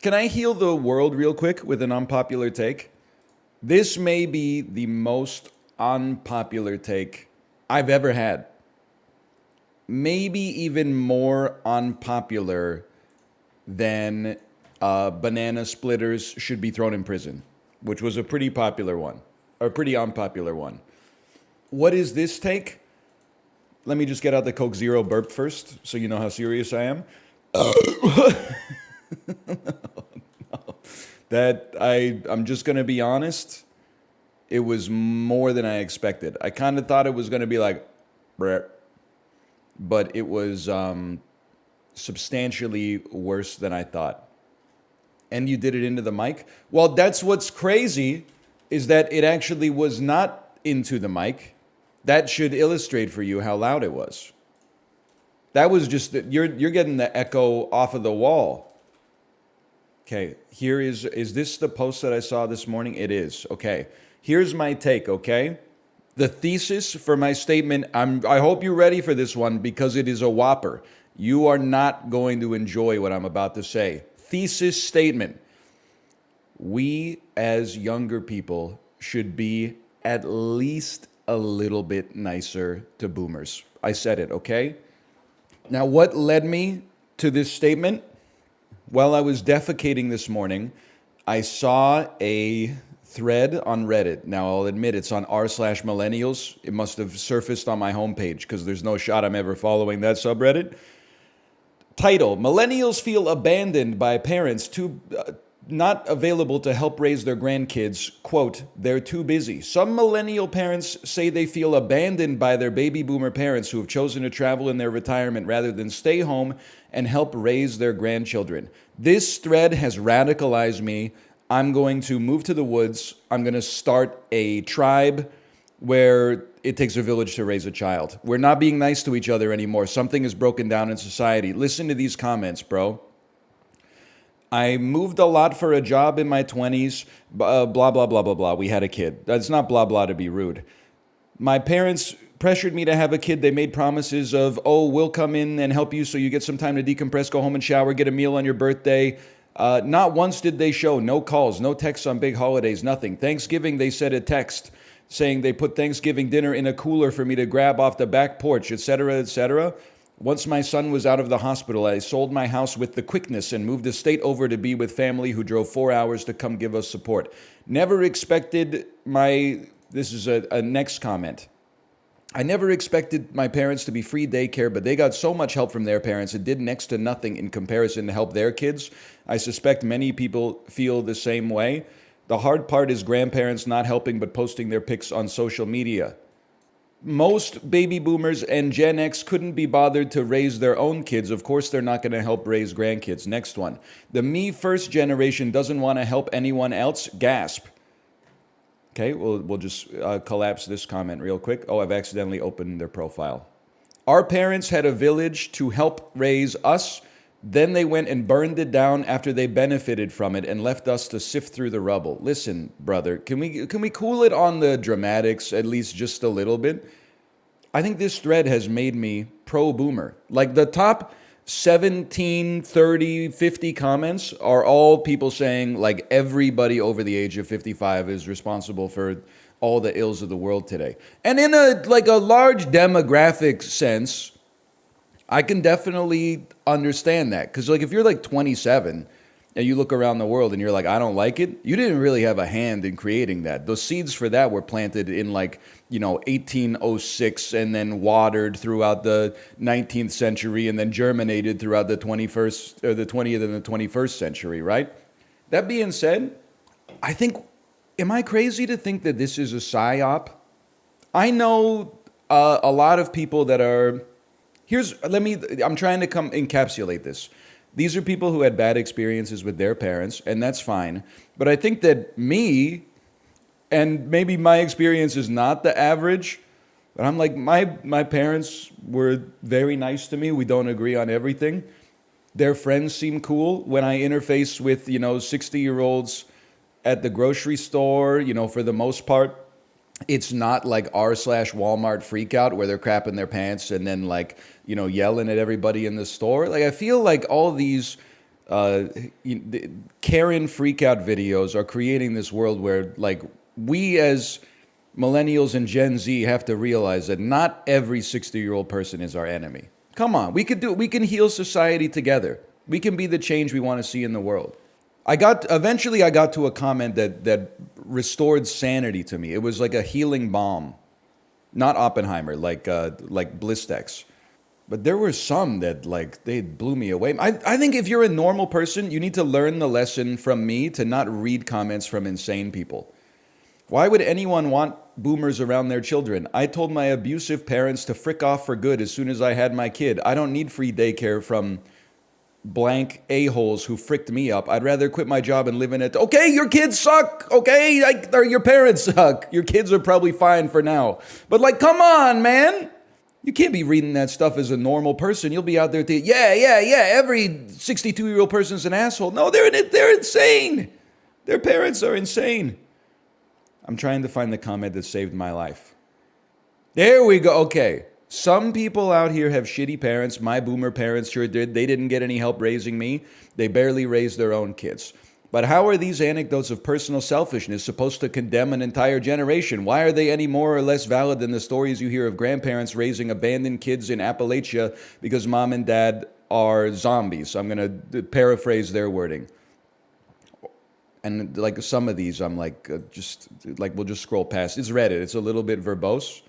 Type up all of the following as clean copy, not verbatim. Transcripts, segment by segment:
Can I heal the world real quick with an unpopular take? This may be the most unpopular take I've ever had. Maybe even more unpopular than banana splitters should be thrown in prison, which was a pretty popular one, or a pretty unpopular one. What is this take? Let me just get out the Coke Zero burp first, so you know how serious I am. I'm just gonna be honest. It was more than I expected. I kind of thought it was gonna be like, brr, but it was substantially worse than I thought. And you did it into the mic? Well, that's what's crazy, is that it actually was not into the mic. That should illustrate for you how loud it was. That was just, you're getting the echo off of the wall. Okay, here is this the post that I saw this morning? It is. Okay, here's my take, okay? The thesis for my statement, I hope you're ready for this one because it is a whopper. You are not going to enjoy what I'm about to say. Thesis statement. We as younger people should be at least a little bit nicer to boomers. I said it, okay? Now, what led me to this statement? While I was defecating this morning, I saw a thread on Reddit. Now, I'll admit it's on r/millennials. It must have surfaced on my homepage because there's no shot I'm ever following that subreddit. Title: Millennials feel abandoned by parents not available to help raise their grandkids. Quote, they're too busy. Some millennial parents say they feel abandoned by their baby boomer parents who have chosen to travel in their retirement rather than stay home and help raise their grandchildren. This thread has radicalized me. I'm going to move to the woods. I'm going to start a tribe where it takes a village to raise a child. We're not being nice to each other anymore. Something is broken down in society. Listen to these comments, bro. I moved a lot for a job in my 20s, blah, blah, blah, blah, blah. We had a kid. That's not blah, blah to be rude. My parents pressured me to have a kid. They made promises of, oh, we'll come in and help you so you get some time to decompress, go home and shower, get a meal on your birthday. Not once did they show, no calls, no texts on big holidays, nothing. Thanksgiving, they sent a text saying they put Thanksgiving dinner in a cooler for me to grab off the back porch, etc., etc. Once my son was out of the hospital, I sold my house with the quickness and moved the state over to be with family who drove 4 hours to come give us support. Never expected this is a next comment. I never expected my parents to be free daycare, but they got so much help from their parents. It did next to nothing in comparison to help their kids. I suspect many people feel the same way. The hard part is grandparents not helping but posting their pics on social media. Most baby boomers and Gen X couldn't be bothered to raise their own kids. Of course, they're not going to help raise grandkids. Next one. The me first generation doesn't want to help anyone else. Gasp. Okay, we'll just collapse this comment real quick. Oh, I've accidentally opened their profile. Our parents had a village to help raise us. Then they went and burned it down after they benefited from it and left us to sift through the rubble. Listen, brother, can we cool it on the dramatics at least just a little bit? I think this thread has made me pro-boomer. Like the top 17, 30, 50 comments are all people saying like everybody over the age of 55 is responsible for all the ills of the world today. And in a large demographic sense, I can definitely understand that. Because like if you're like 27 and you look around the world and you're like, I don't like it, you didn't really have a hand in creating that. Those seeds for that were planted in 1806 and then watered throughout the 19th century and then germinated throughout the 21st or the 20th and the 21st century, right? That being said, I think, am I crazy to think that this is a psyop? I know a lot of people that are, I'm trying to encapsulate this. These are people who had bad experiences with their parents, and that's fine. But I think that me, and maybe my experience is not the average, but I'm like, my parents were very nice to me. We don't agree on everything. Their friends seem cool. When I interface with, 60-year-olds at the grocery store, for the most part, it's not like r/Walmart freakout where they're crapping their pants and then yelling at everybody in the store. Like I feel like all these uh, Karen freakout videos are creating this world where, like, we as millennials and Gen Z have to realize that not every 60-year-old person is our enemy. Come on, we could do it. We can heal society together. We can be the change we want to see in the world. Eventually I got to a comment that restored sanity to me. It was like a healing balm. Not Oppenheimer, like Blistex. But there were some that, like, they blew me away. I think if you're a normal person, you need to learn the lesson from me to not read comments from insane people. Why would anyone want boomers around their children? I told my abusive parents to frick off for good as soon as I had my kid. I don't need free daycare from blank a-holes who fricked me up. I'd rather quit my job and live in it. Okay, your kids suck, okay? Or your parents suck. Your kids are probably fine for now. But, like, come on, man. You can't be reading that stuff as a normal person. You'll be out there thinking, yeah, every 62-year-old person's an asshole. No, they're insane. Their parents are insane. I'm trying to find the comment that saved my life. There we go. Okay. Some people out here have shitty parents. My boomer parents sure did. They didn't get any help raising me. They barely raised their own kids. But how are these anecdotes of personal selfishness supposed to condemn an entire generation? Why are they any more or less valid than the stories you hear of grandparents raising abandoned kids in Appalachia because mom and dad are zombies? I'm going to paraphrase their wording. And like some of these, I'm like, we'll just scroll past. It's Reddit. It's a little bit verbose.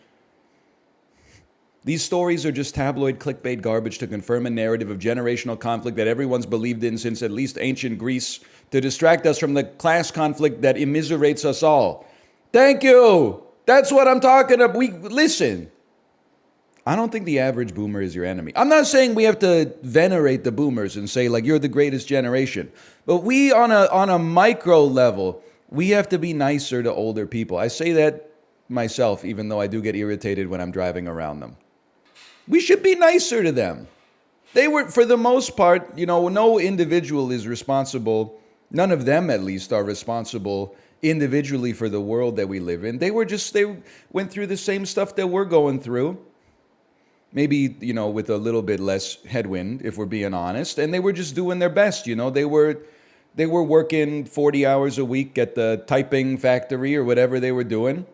These stories are just tabloid clickbait garbage to confirm a narrative of generational conflict that everyone's believed in since at least ancient Greece to distract us from the class conflict that immiserates us all. Thank you. That's what I'm talking about. Listen. I don't think the average boomer is your enemy. I'm not saying we have to venerate the boomers and say, like, you're the greatest generation. But we, on a micro level, we have to be nicer to older people. I say that myself, even though I do get irritated when I'm driving around them. We should be nicer to them. They were, for the most part, no individual is responsible. None of them, at least, are responsible individually for the world that we live in. They went through the same stuff that we're going through. Maybe, with a little bit less headwind, if we're being honest. And they were just doing their best, They were working 40 hours a week at the typing factory or whatever they were doing.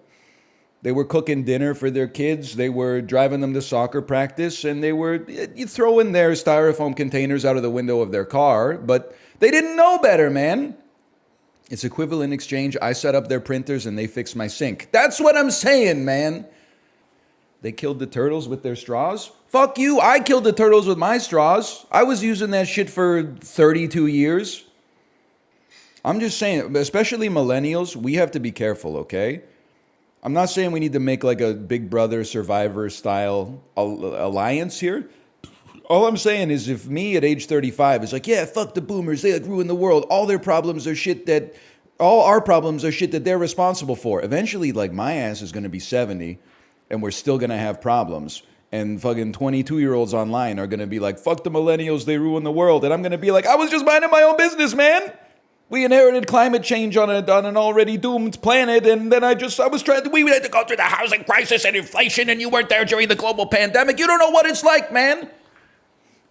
They were cooking dinner for their kids. They were driving them to soccer practice. And they were throwing their styrofoam containers out of the window of their car. But they didn't know better, man. It's equivalent exchange. I set up their printers and they fixed my sink. That's what I'm saying, man. They killed the turtles with their straws? Fuck you, I killed the turtles with my straws. I was using that shit for 32 years. I'm just saying, especially millennials, we have to be careful, okay? I'm not saying we need to make like a Big Brother Survivor style alliance here. All I'm saying is if me at age 35 is like, yeah, fuck the boomers, they like ruin the world. All our problems are shit that they're responsible for. Eventually, like, my ass is going to be 70 and we're still going to have problems. And fucking 22-year-olds online are going to be like, fuck the millennials, they ruin the world. And I'm going to be like, I was just minding my own business, man. We inherited climate change on an already doomed planet. And then we had to go through the housing crisis and inflation. And you weren't there during the global pandemic. You don't know what it's like, man.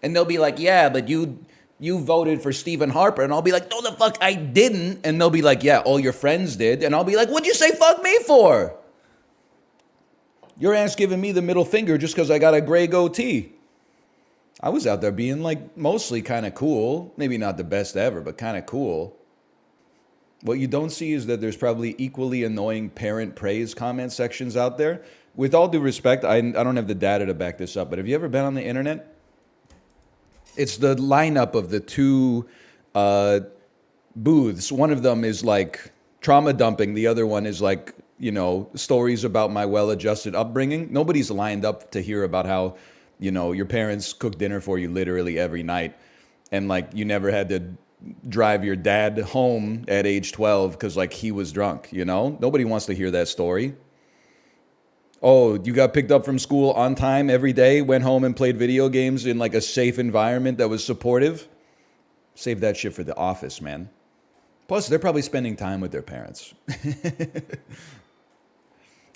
And they'll be like, yeah, but you voted for Stephen Harper. And I'll be like, no, the fuck, I didn't. And they'll be like, yeah, all your friends did. And I'll be like, what'd you say fuck me for? Your ass giving me the middle finger just because I got a gray goatee. I was out there being like mostly kind of cool. Maybe not the best ever, but kind of cool. What you don't see is that there's probably equally annoying parent praise comment sections out there. With all due respect, I don't have the data to back this up, but have you ever been on the internet? It's the lineup of the two booths. One of them is like trauma dumping. The other one is like, stories about my well-adjusted upbringing. Nobody's lined up to hear about how, your parents cook dinner for you literally every night. And like, you never had to drive your dad home at age 12 because like he was drunk, Nobody wants to hear that story. Oh, you got picked up from school on time every day, went home and played video games in like a safe environment that was supportive. Save that shit for the office, man. Plus, they're probably spending time with their parents.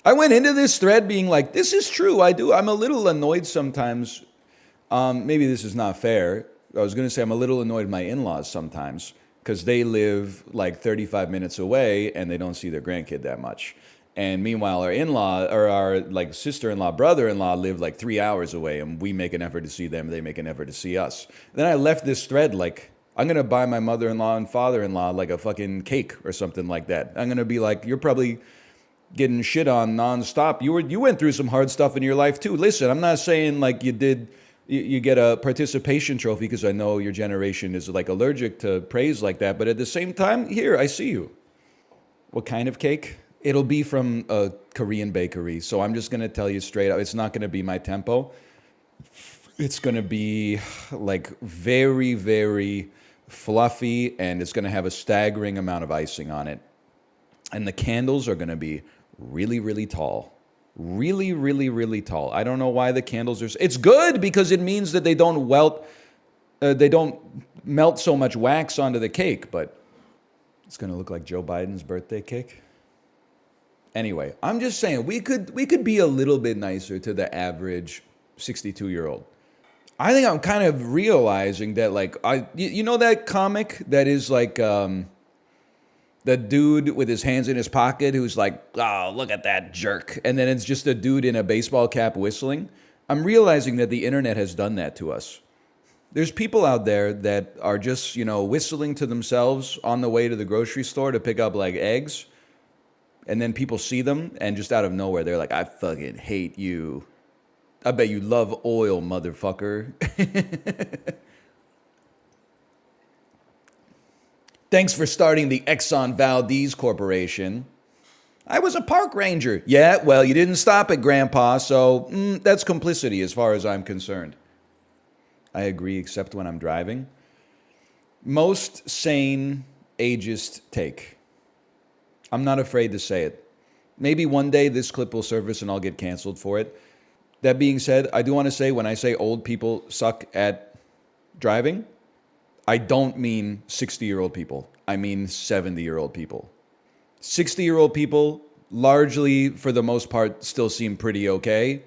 I went into this thread being like, this is true, I'm a little annoyed sometimes. Maybe this is not fair. I was going to say I'm a little annoyed with my in-laws sometimes because they live like 35 minutes away and they don't see their grandkid that much. And meanwhile, our in-law or our like sister-in-law, brother-in-law live like 3 hours away, and we make an effort to see them. They make an effort to see us. Then I left this thread like, I'm going to buy my mother-in-law and father-in-law like a fucking cake or something like that. I'm going to be like, you're probably getting shit on nonstop. You went through some hard stuff in your life too. Listen, I'm not saying like you get a participation trophy because I know your generation is like allergic to praise like that. But at the same time, here, I see you. What kind of cake? It'll be from a Korean bakery. So I'm just going to tell you straight up, it's not going to be my tempo. It's going to be like very, very fluffy, and it's going to have a staggering amount of icing on it. And the candles are going to be really, really tall. Really, really, really tall. I don't know why the candles are... It's good because it means that they don't melt so much wax onto the cake, but it's going to look like Joe Biden's birthday cake. Anyway, I'm just saying we could be a little bit nicer to the average 62-year-old. I think I'm kind of realizing that, like, you know that comic that is like the dude with his hands in his pocket who's like, oh, look at that jerk. And then it's just a dude in a baseball cap whistling. I'm realizing that the internet has done that to us. There's people out there that are just, whistling to themselves on the way to the grocery store to pick up like eggs. And then people see them and just out of nowhere, they're like, I fucking hate you. I bet you love oil, motherfucker. Thanks for starting the Exxon Valdez Corporation. I was a park ranger. Yeah, well, you didn't stop it, Grandpa, so that's complicity as far as I'm concerned. I agree, except when I'm driving. Most sane ageist take. I'm not afraid to say it. Maybe one day this clip will surface and I'll get canceled for it. That being said, I do want to say when I say old people suck at driving, I don't mean 60-year-old people. I mean 70-year-old people. 60-year-old people, largely, for the most part, still seem pretty okay.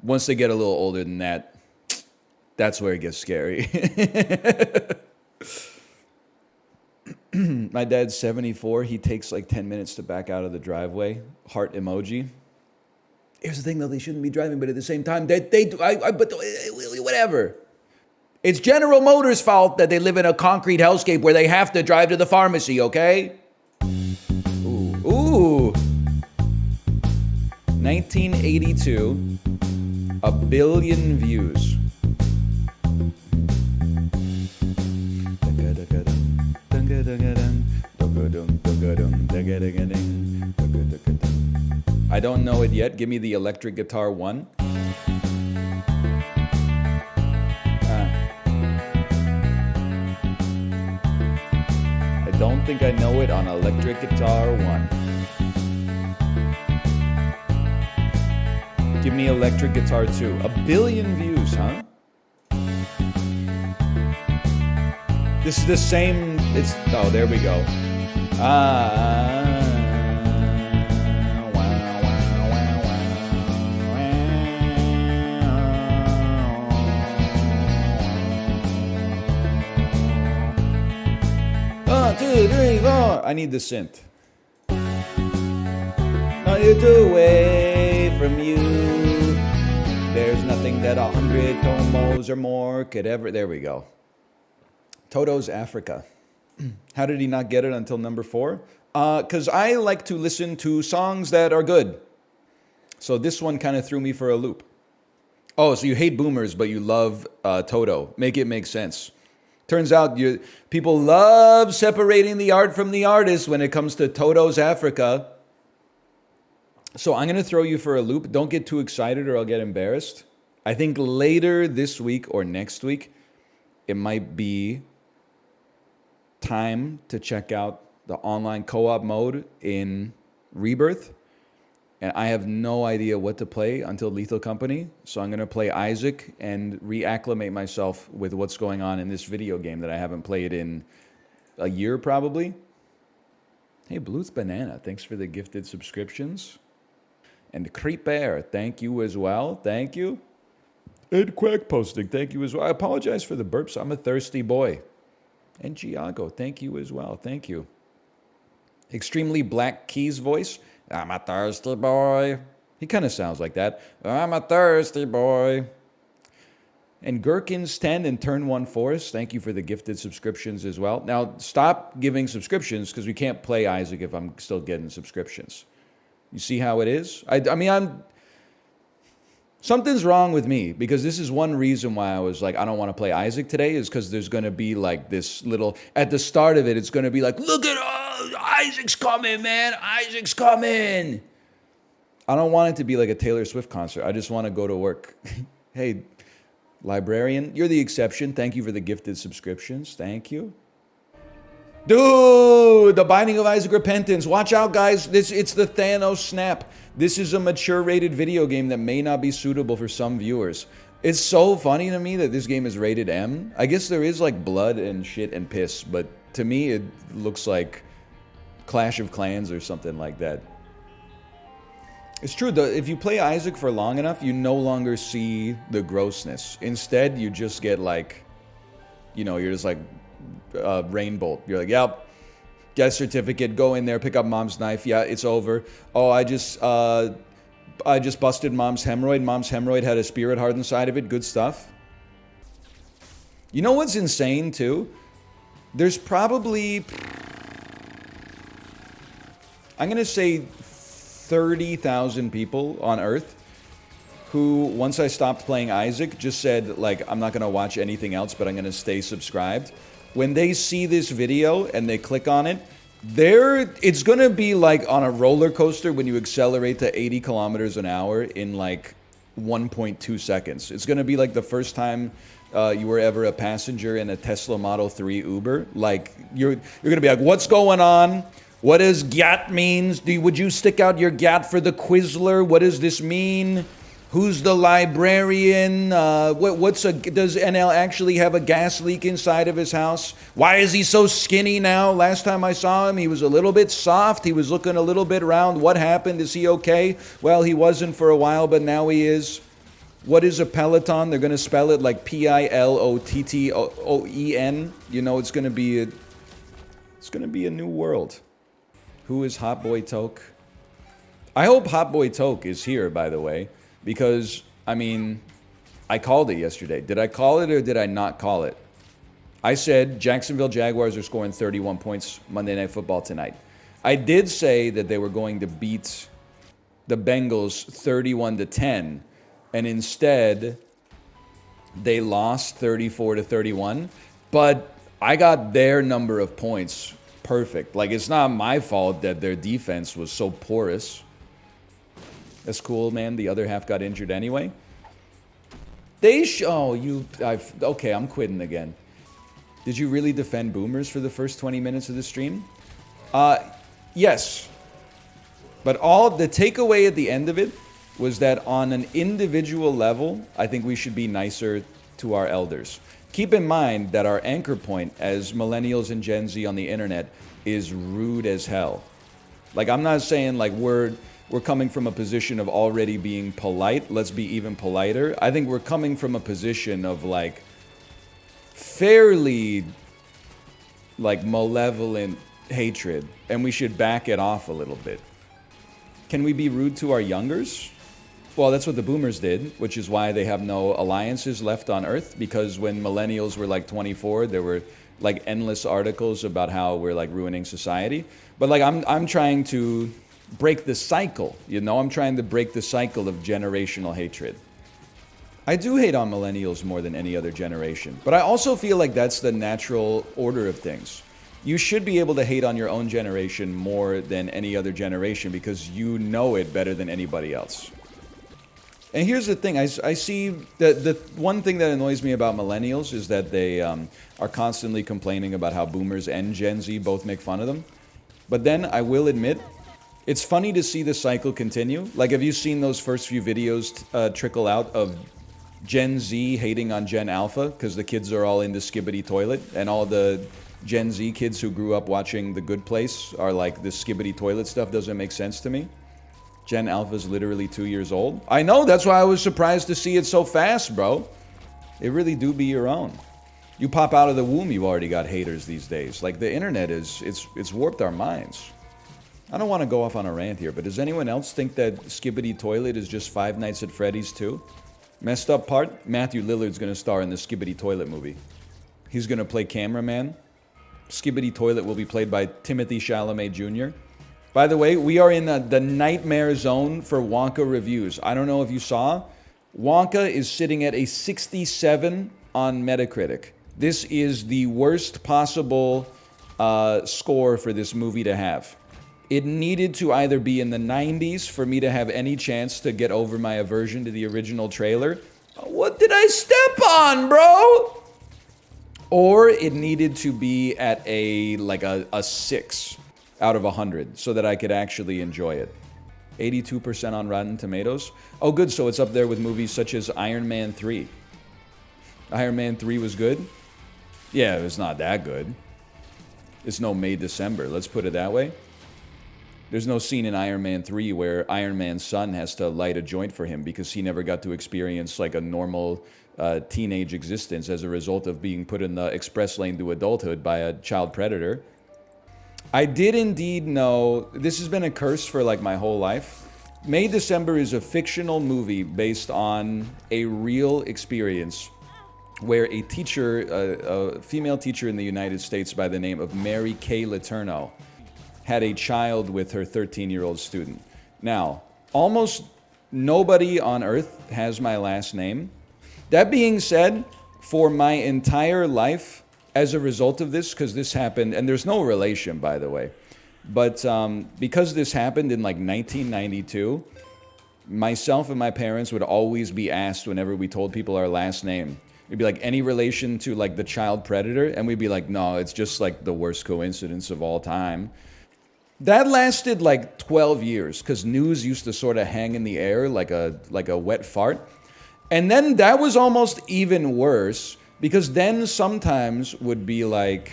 Once they get a little older than that, that's where it gets scary. My dad's 74. He takes like 10 minutes to back out of the driveway. Heart emoji. Here's the thing, though. They shouldn't be driving, but at the same time, but whatever. It's General Motors' fault that they live in a concrete hellscape where they have to drive to the pharmacy, okay? Ooh. 1982. 1 billion views. I don't know it yet. Give me the electric guitar 1. I don't think I know it on electric guitar 1. Give me electric guitar 2. 1 billion views, huh? This is the same. Oh, there we go. One, two, three, four. I need the synth. Not you to away from you. There's nothing that 100 tomos or more could ever. There we go. Toto's Africa. How did he not get it until number 4? Because I like to listen to songs that are good. So this one kind of threw me for a loop. Oh, so you hate boomers, but you love Toto. Make it make sense. Turns out people love separating the art from the artist when it comes to Toto's Africa. So I'm going to throw you for a loop. Don't get too excited or I'll get embarrassed. I think later this week or next week, it might be time to check out the online co-op mode in Rebirth. And I have no idea what to play until Lethal Company. So I'm going to play Isaac and reacclimate myself with what's going on in this video game that I haven't played in a year probably. Hey, Bluth Banana, thanks for the gifted subscriptions. And Creep Bear, thank you as well. Thank you. And Quack posting, thank you as well. I apologize for the burps. I'm a thirsty boy. And Giago, thank you as well. Thank you. Extremely Black Keys voice. I'm a thirsty boy. He kind of sounds like that. I'm a thirsty boy. And Gherkins 10 and Turn 1 Forest, thank you for the gifted subscriptions as well. Now, stop giving subscriptions because we can't play Isaac if I'm still getting subscriptions. You see how it is? I mean, something's wrong with me because this is one reason why I was like, I don't want to play Isaac today is because there's going to be like this little, at the start of it, it's going to be like, look at Isaac's coming, man. Isaac's coming. I don't want it to be like a Taylor Swift concert. I just want to go to work. Hey, Librarian, you're the exception. Thank you for the gifted subscriptions. Thank you. Dude, The Binding of Isaac Repentance. Watch out, guys. It's the Thanos snap. This is a mature-rated video game that may not be suitable for some viewers. It's so funny to me that this game is rated M. I guess there is like blood and shit and piss, but to me it looks like Clash of Clans or something like that. It's true, though, if you play Isaac for long enough, you no longer see the grossness. Instead, you just get like, you know, you're just like Rainbolt. You're like, yep, get a certificate, go in there, pick up mom's knife. Yeah, it's over. Oh, I just busted mom's hemorrhoid. Mom's hemorrhoid had a spirit heart inside of it. Good stuff. You know what's insane, too? There's probably, I'm going to say 30,000 people on Earth who, once I stopped playing Isaac, just said, like, I'm not going to watch anything else, but I'm going to stay subscribed. When they see this video and they click on it, it's going to be like on a roller coaster when you accelerate to 80 kilometers an hour in like 1.2 seconds. It's going to be like the first time you were ever a passenger in a Tesla Model 3 Uber. Like, you're going to be like, what's going on? What does GAT means? Would you stick out your GAT for the Quizler? What does this mean? Who's the librarian? Does NL actually have a gas leak inside of his house? Why is he so skinny now? Last time I saw him, he was a little bit soft. He was looking a little bit round. What happened? Is he okay? Well, he wasn't for a while, but now he is. What is a Peloton? They're going to spell it like Pilottoen. You know, it's going to be a new world. Who is Hot Boy Toke? I hope Hot Boy Toke is here, by the way, because, I mean, I called it yesterday. Did I call it or did I not call it? I said Jacksonville Jaguars are scoring 31 points Monday Night Football tonight. I did say that they were going to beat the Bengals 31-10, and instead they lost 34-31, but I got their number of points perfect. Like, it's not my fault that their defense was so porous. That's cool, man. The other half got injured anyway. Okay, I'm quitting again. Did you really defend boomers for the first 20 minutes of the stream? Yes. But the takeaway at the end of it was that on an individual level, I think we should be nicer to our elders. Keep in mind that our anchor point as millennials and Gen Z on the internet is rude as hell. Like, I'm not saying like we're coming from a position of already being polite. Let's be even politer. I think we're coming from a position of like fairly like malevolent hatred, and we should back it off a little bit. Can we be rude to our youngers? Well, that's what the boomers did, which is why they have no alliances left on Earth, because when millennials were like 24, there were like endless articles about how we're like ruining society. But like I'm trying to break the cycle, you know? I'm trying to break the cycle of generational hatred. I do hate on millennials more than any other generation, but I also feel like that's the natural order of things. You should be able to hate on your own generation more than any other generation because you know it better than anybody else. And here's the thing, I see the one thing that annoys me about millennials is that they are constantly complaining about how boomers and Gen Z both make fun of them. But then I will admit, it's funny to see the cycle continue. Like, have you seen those first few videos trickle out of Gen Z hating on Gen Alpha because the kids are all in the skibbity toilet, and all the Gen Z kids who grew up watching The Good Place are like, this skibbity toilet stuff doesn't make sense to me? Gen Alpha is literally 2 years old. I know, that's why I was surprised to see it so fast, bro. It really do be your own. You pop out of the womb, you already got haters these days. Like, the internet it's warped our minds. I don't want to go off on a rant here, but does anyone else think that Skibidi Toilet is just Five Nights at Freddy's too? Messed up part, Matthew Lillard's going to star in the Skibidi Toilet movie. He's going to play cameraman. Skibidi Toilet will be played by Timothy Chalamet Jr. By the way, we are in the nightmare zone for Wonka reviews. I don't know if you saw. Wonka is sitting at a 67 on Metacritic. This is the worst possible score for this movie to have. It needed to either be in the 90s for me to have any chance to get over my aversion to the original trailer. What did I step on, bro? Or it needed to be at a 6 out of 100 so that I could actually enjoy it. 82% on Rotten Tomatoes. Oh, good. So it's up there with movies such as Iron Man 3. Iron Man 3 was good? Yeah, it was not that good. It's no May December, let's put it that way. There's no scene in Iron Man 3 where Iron Man's son has to light a joint for him because he never got to experience like a normal teenage existence as a result of being put in the express lane to adulthood by a child predator. I did indeed know, this has been a curse for like my whole life. May December is a fictional movie based on a real experience where a teacher, a female teacher in the United States by the name of Mary Kay Letourneau, had a child with her 13-year-old student. Now, almost nobody on earth has my last name. That being said, for my entire life, as a result of this, because this happened, and there's no relation, by the way, but because this happened in like 1992, myself and my parents would always be asked whenever we told people our last name. It'd be like, any relation to like the child predator? And we'd be like, no, it's just like the worst coincidence of all time. That lasted like 12 years because news used to sort of hang in the air like a wet fart. And then that was almost even worse because then sometimes would be like,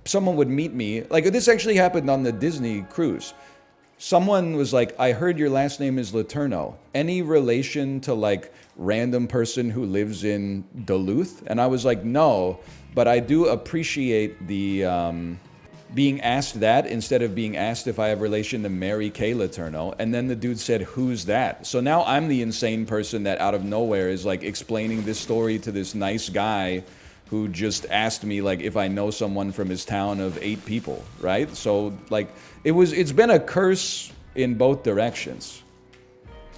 someone would meet me. Like this actually happened on the Disney cruise. Someone was like, I heard your last name is Letourneau. Any relation to like random person who lives in Duluth? And I was like, no, but I do appreciate the being asked that instead of being asked if I have relation to Mary Kay Letourneau. And then the dude said, who's that? So now I'm the insane person that out of nowhere is like explaining this story to this nice guy who just asked me like if I know someone from his town of 8 people, right? So like it's been a curse in both directions.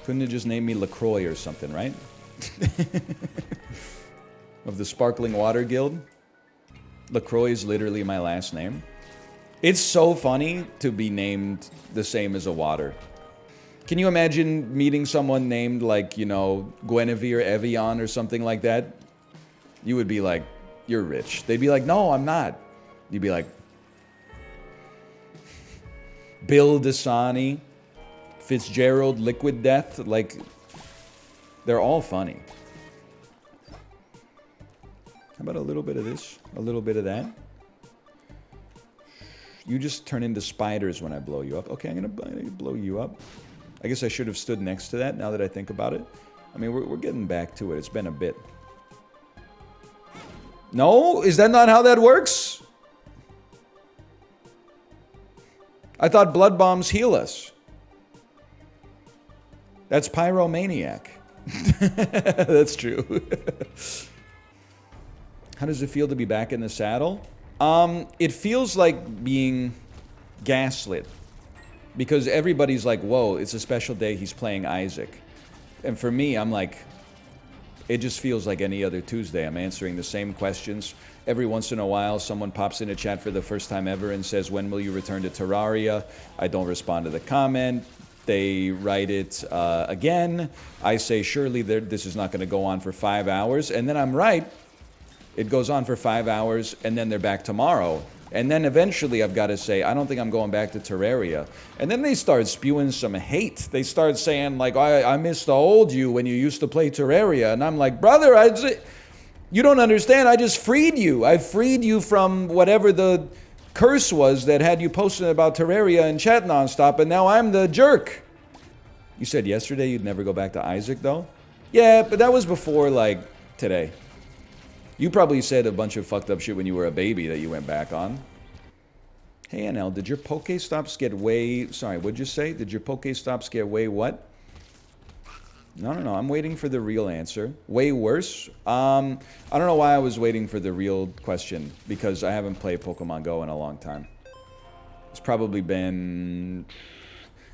Couldn't have just named me LaCroix or something, right? Of the Sparkling Water Guild. LaCroix is literally my last name. It's so funny to be named the same as a water. Can you imagine meeting someone named like, you know, Guinevere Evian or something like that? You would be like, you're rich. They'd be like, no, I'm not. You'd be like, Bill Dasani, Fitzgerald, Liquid Death. Like, they're all funny. How about a little bit of this? A little bit of that? You just turn into spiders when I blow you up. Okay, I'm gonna blow you up. I guess I should have stood next to that now that I think about it. I mean, we're getting back to it. It's been a bit. No? Is that not how that works? I thought blood bombs heal us. That's pyromaniac. That's true. How does it feel to be back in the saddle? It feels like being gaslit. Because everybody's like, whoa, it's a special day, he's playing Isaac. And for me, I'm like, it just feels like any other Tuesday. I'm answering the same questions. Every once in a while, someone pops in a chat for the first time ever and says, when will you return to Terraria? I don't respond to the comment. They write it again. I say, surely this is not going to go on for 5 hours. And then I'm right. It goes on for 5 hours, and then they're back tomorrow. And then eventually I've got to say, I don't think I'm going back to Terraria. And then they start spewing some hate. They start saying, like, I miss the old you when you used to play Terraria. And I'm like, brother, you don't understand. I just freed you. I freed you from whatever the curse was that had you posting about Terraria and chat nonstop, and now I'm the jerk. You said yesterday you'd never go back to Isaac, though? Yeah, but that was before, like, today. You probably said a bunch of fucked up shit when you were a baby that you went back on. Hey, NL, did your Pokestops get way... Sorry, what'd you say? Did your Pokestops get way what? No, I'm waiting for the real answer. Way worse? I don't know why I was waiting for the real question, because I haven't played Pokemon Go in a long time. It's probably been...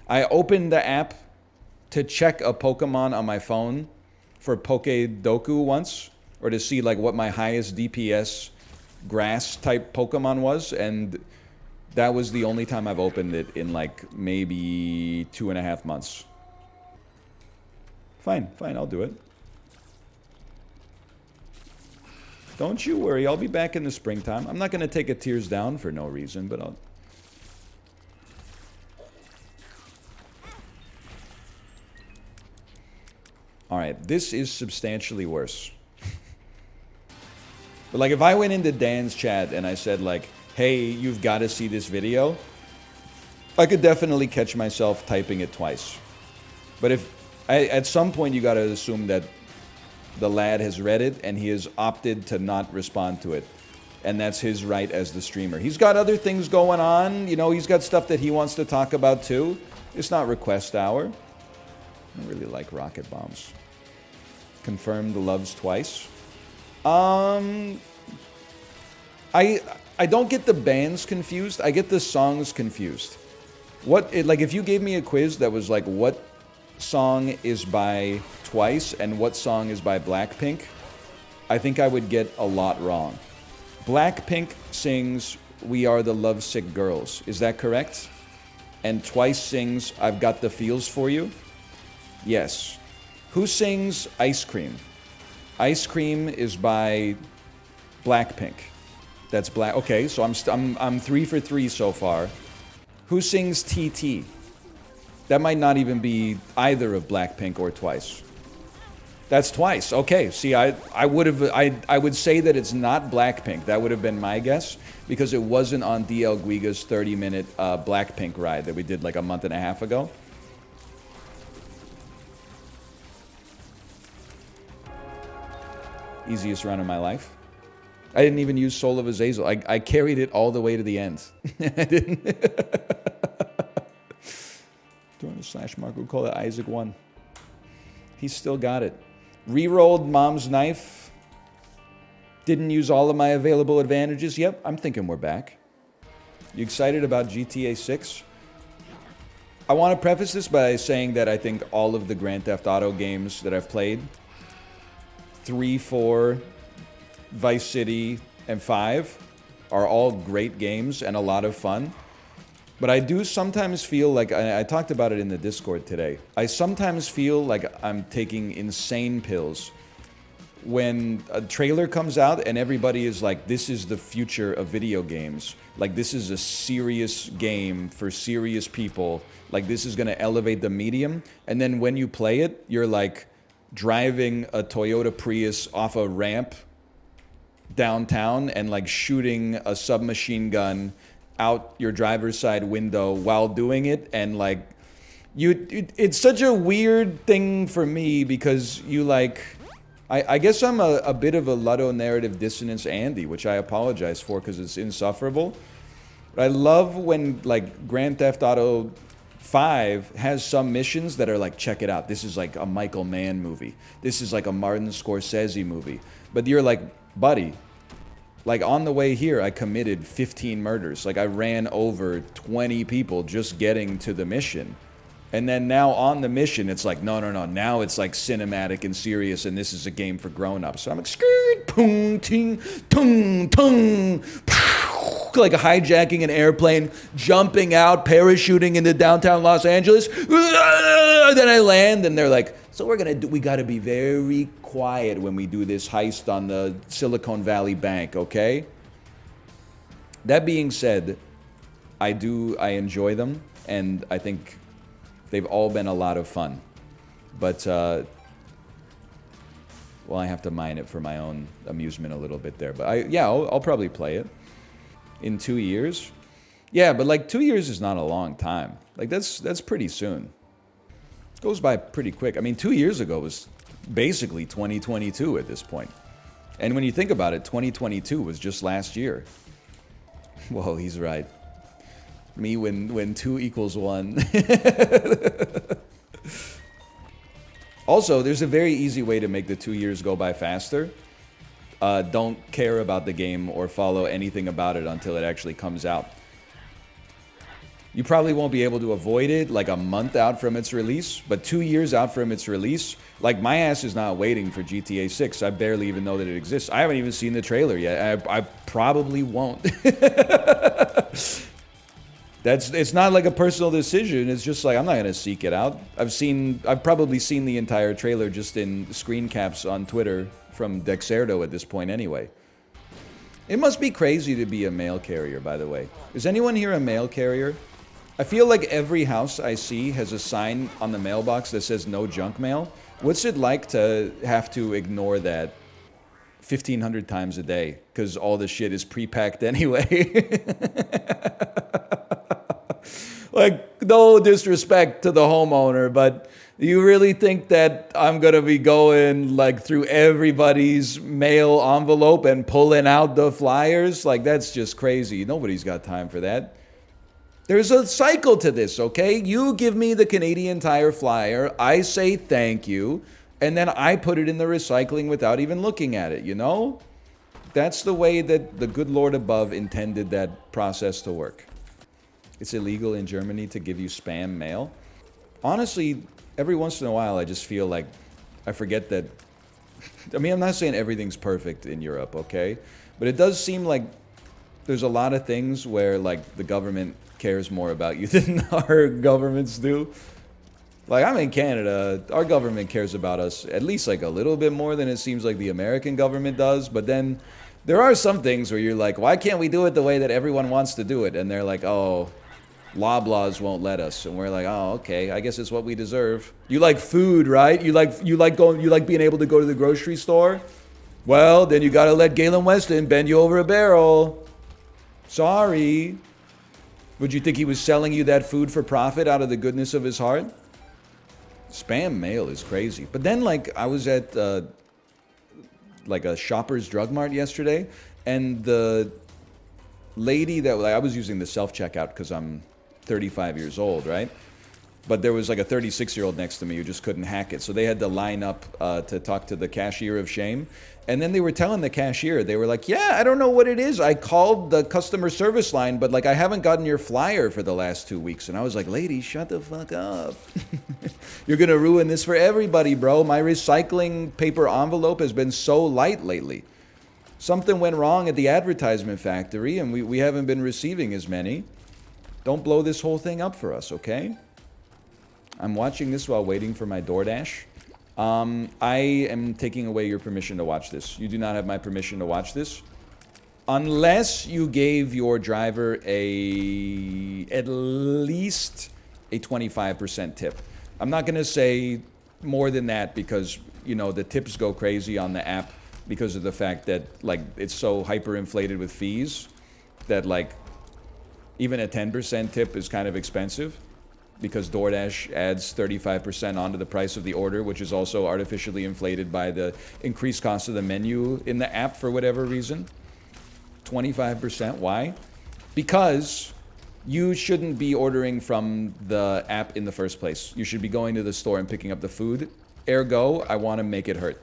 I opened the app to check a Pokemon on my phone for Pokedoku once, or to see like what my highest DPS grass type Pokemon was, and that was the only time I've opened it in like maybe 2.5 months. Fine, I'll do it. Don't you worry, I'll be back in the springtime. I'm not going to take a tears down for no reason, but I'll... Alright, this is substantially worse. But like, if I went into Dan's chat and I said like, hey, you've got to see this video, I could definitely catch myself typing it twice. But if... at some point, you got to assume that the lad has read it and he has opted to not respond to it. And that's his right as the streamer. He's got other things going on. You know, he's got stuff that he wants to talk about too. It's not request hour. I don't really like rocket bombs. Confirmed loves twice. I don't get the bands confused. I get the songs confused. Like, if you gave me a quiz that was like, what song is by Twice and what song is by Blackpink, I think I would get a lot wrong. Blackpink sings We Are the Lovesick Girls. Is that correct? And Twice sings I've Got the Feels for You? Yes. Who sings Ice Cream? Ice Cream is by Blackpink. That's Black. Okay, so I'm 3 for 3 so far. Who sings TT? That might not even be either of Blackpink or Twice. That's Twice. Okay. See, I would say that it's not Blackpink. That would have been my guess, because it wasn't on DL Guiga's 30-minute Blackpink ride that we did like a month and a half ago. Easiest run of my life. I didn't even use Soul of Azazel. I carried it all the way to the end. I didn't. During the slash mark, we'll call it Isaac 1. He's still got it. Rerolled Mom's Knife. Didn't use all of my available advantages. Yep, I'm thinking we're back. You excited about GTA 6? I want to preface this by saying that I think all of the Grand Theft Auto games that I've played, 3, 4, Vice City, and 5, are all great games and a lot of fun. But I do sometimes feel like, I talked about it in the Discord today, I sometimes feel like I'm taking insane pills when a trailer comes out and everybody is like, this is the future of video games. Like, this is a serious game for serious people. Like, this is going to elevate the medium. And then when you play it, you're like driving a Toyota Prius off a ramp downtown and like shooting a submachine gun out your driver's side window while doing it, and like it's such a weird thing for me, because you like, I guess I'm a bit of a Luddo narrative dissonance Andy, which I apologize for because it's insufferable. But I love when like Grand Theft Auto 5 has some missions that are like, check it out, this is like a Michael Mann movie, this is like a Martin Scorsese movie, but you're like, buddy, like on the way here, I committed 15 murders. Like, I ran over 20 people just getting to the mission. And then now on the mission, it's like, no. Now it's like cinematic and serious, and this is a game for grown-ups. So I'm like, skirt, pung, ting, tung, tung, like hijacking an airplane, jumping out, parachuting into downtown Los Angeles. Then I land, and they're like, so we gotta be very quiet when we do this heist on the Silicon Valley Bank, okay? That being said, I enjoy them, and I think they've all been a lot of fun. But, well, I have to mine it for my own amusement a little bit there. But I'll probably play it in 2 years. Yeah, but like 2 years is not a long time. Like, that's pretty soon. Goes by pretty quick. I mean, 2 years ago was basically 2022 at this point. And when you think about it, 2022 was just last year. Whoa, he's right. Me when 2 equals 1. Also, there's a very easy way to make the 2 years go by faster. Don't care about the game or follow anything about it until it actually comes out. You probably won't be able to avoid it like a month out from its release, but 2 years out from its release, like my ass is not waiting for GTA 6. I barely even know that it exists. I haven't even seen the trailer yet. I probably won't. It's not like a personal decision. It's just like, I'm not going to seek it out. I've probably seen the entire trailer just in screen caps on Twitter from Dexerto at this point anyway. It must be crazy to be a mail carrier, by the way. Is anyone here a mail carrier? I feel like every house I see has a sign on the mailbox that says no junk mail. What's it like to have to ignore that 1,500 times a day? Because all the shit is pre-packed anyway. Like, no disrespect to the homeowner, but you really think that I'm going to be going, like, through everybody's mail envelope and pulling out the flyers? Like, that's just crazy. Nobody's got time for that. There's a cycle to this, okay? You give me the Canadian Tire flyer, I say thank you, and then I put it in the recycling without even looking at it, you know? That's the way that the good Lord above intended that process to work. It's illegal in Germany to give you spam mail. Honestly, every once in a while, I just feel like I forget that. I mean, I'm not saying everything's perfect in Europe, okay? But it does seem like there's a lot of things where, like, the government cares more about you than our governments do. Like, I'm in Canada. Our government cares about us at least, like, a little bit more than it seems like the American government does. But then there are some things where you're like, why can't we do it the way that everyone wants to do it? And they're like, oh, Loblaws won't let us, and we're like, oh, okay, I guess it's what we deserve. You like food, right? You like being able to go to the grocery store. Well, then you gotta let Galen Weston bend you over a barrel. Sorry. Would you think he was selling you that food for profit out of the goodness of his heart? Spam mail is crazy. But then, like, I was at like a Shoppers Drug Mart yesterday, and the lady that, like, I was using the self-checkout because I'm 35 years old, right? But there was like a 36-year-old next to me who just couldn't hack it. So they had to line up to talk to the cashier of shame. And then they were telling the cashier, they were like, yeah, I don't know what it is. I called the customer service line, but, like, I haven't gotten your flyer for the last 2 weeks. And I was like, lady, shut the fuck up. You're going to ruin this for everybody, bro. My recycling paper envelope has been so light lately. Something went wrong at the advertisement factory, and we haven't been receiving as many. Don't blow this whole thing up for us, okay? I'm watching this while waiting for my Doordash. I am taking away your permission to watch this. You do not have my permission to watch this. Unless you gave your driver at least a 25% tip. I'm not going to say more than that because, you know, the tips go crazy on the app because of the fact that, like, it's so hyperinflated with fees that, like, even a 10% tip is kind of expensive because DoorDash adds 35% onto the price of the order, which is also artificially inflated by the increased cost of the menu in the app for whatever reason. 25%, why? Because you shouldn't be ordering from the app in the first place. You should be going to the store and picking up the food. Ergo, I want to make it hurt.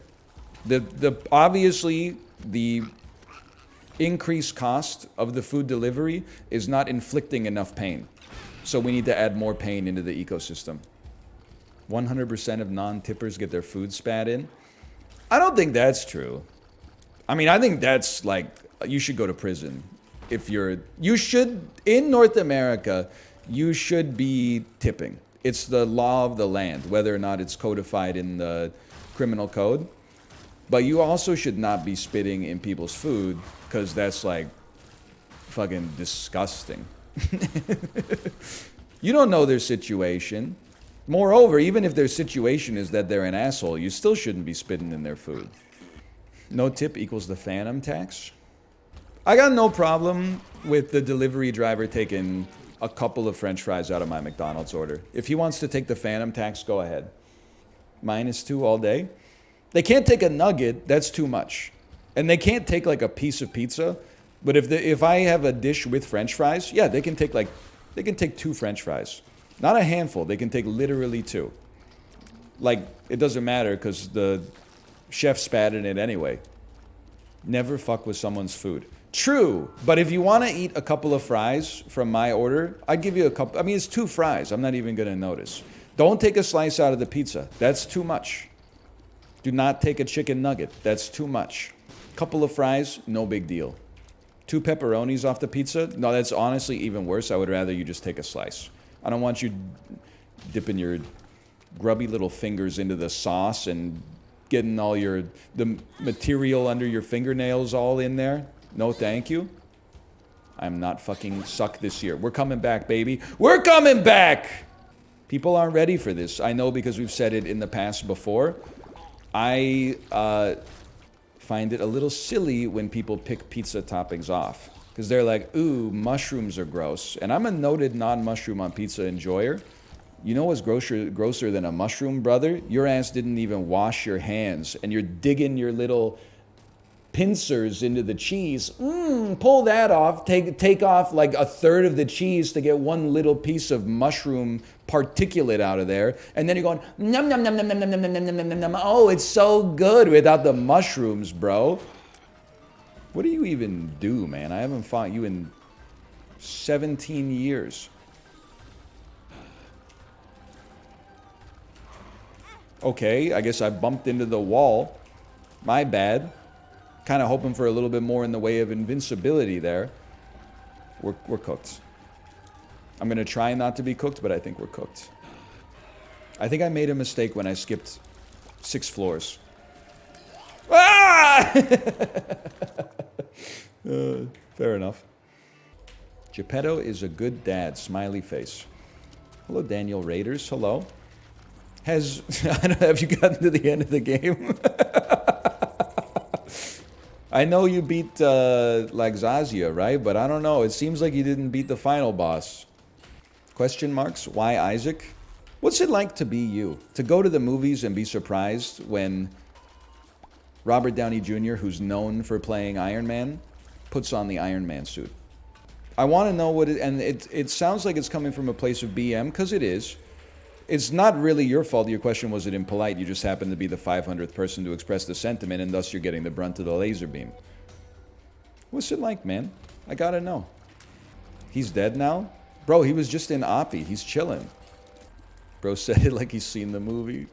Obviously, the increased cost of the food delivery is not inflicting enough pain. So we need to add more pain into the ecosystem. 100% of non-tippers get their food spat in. I don't think that's true. I mean, I think that's like, you should go to prison. In North America, you should be tipping. It's the law of the land, whether or not it's codified in the criminal code. But you also should not be spitting in people's food, because that's like fucking disgusting. You don't know their situation. Moreover, even if their situation is that they're an asshole, you still shouldn't be spitting in their food. No tip equals the fanum tax. I got no problem with the delivery driver taking a couple of French fries out of my McDonald's order. If he wants to take the Phantom tax, go ahead. -2 all day. They can't take a nugget, that's too much. And they can't take like a piece of pizza. But if I have a dish with French fries, yeah, they can take 2 French fries. Not a handful, they can take literally 2. Like, it doesn't matter because the chef spat in it anyway. Never fuck with someone's food. True, but if you want to eat a couple of fries from my order, I'd give you a couple. I mean, it's 2 fries. I'm not even going to notice. Don't take a slice out of the pizza. That's too much. Do not take a chicken nugget. That's too much. Couple of fries, no big deal. 2 pepperonis off the pizza? No, that's honestly even worse. I would rather you just take a slice. I don't want you dipping your grubby little fingers into the sauce and getting all the material under your fingernails all in there. No, thank you. I'm not fucking suck this year. We're coming back, baby. We're coming back! People aren't ready for this. I know because we've said it in the past before. I find it a little silly when people pick pizza toppings off. Because they're like, ooh, mushrooms are gross. And I'm a noted non-mushroom on pizza enjoyer. You know what's grosser than a mushroom, brother? Your ass didn't even wash your hands. And you're digging your little pincers into the cheese. Pull that off. Take off like a third of the cheese to get one little piece of mushroom particulate out of there. And then you're going, num, num, num, num, num, num, num, num, num, num, num. Oh, it's so good without the mushrooms, bro. What do you even do, man? I haven't fought you in 17 years. Okay, I guess I bumped into the wall. My bad. Kind of hoping for a little bit more in the way of invincibility there. We're cooked. I'm going to try not to be cooked, but I think we're cooked. I think I made a mistake when I skipped 6 floors. Ah! Fair enough. Geppetto is a good dad. Smiley face. Hello, Daniel Raiders. Hello. I don't know, have you gotten to the end of the game? I know you beat Laxazia, right? But I don't know. It seems like you didn't beat the final boss. Question marks? Why Isaac? What's it like to be you? To go to the movies and be surprised when Robert Downey Jr., who's known for playing Iron Man, puts on the Iron Man suit. I want to know what it... And it sounds like it's coming from a place of BM, because it is. It's not really your fault. Your question was it impolite. You just happened to be the 500th person to express the sentiment, and thus you're getting the brunt of the laser beam. What's it like, man? I gotta know. He's dead now? Bro, he was just in Oppie. He's chilling. Bro said it like he's seen the movie.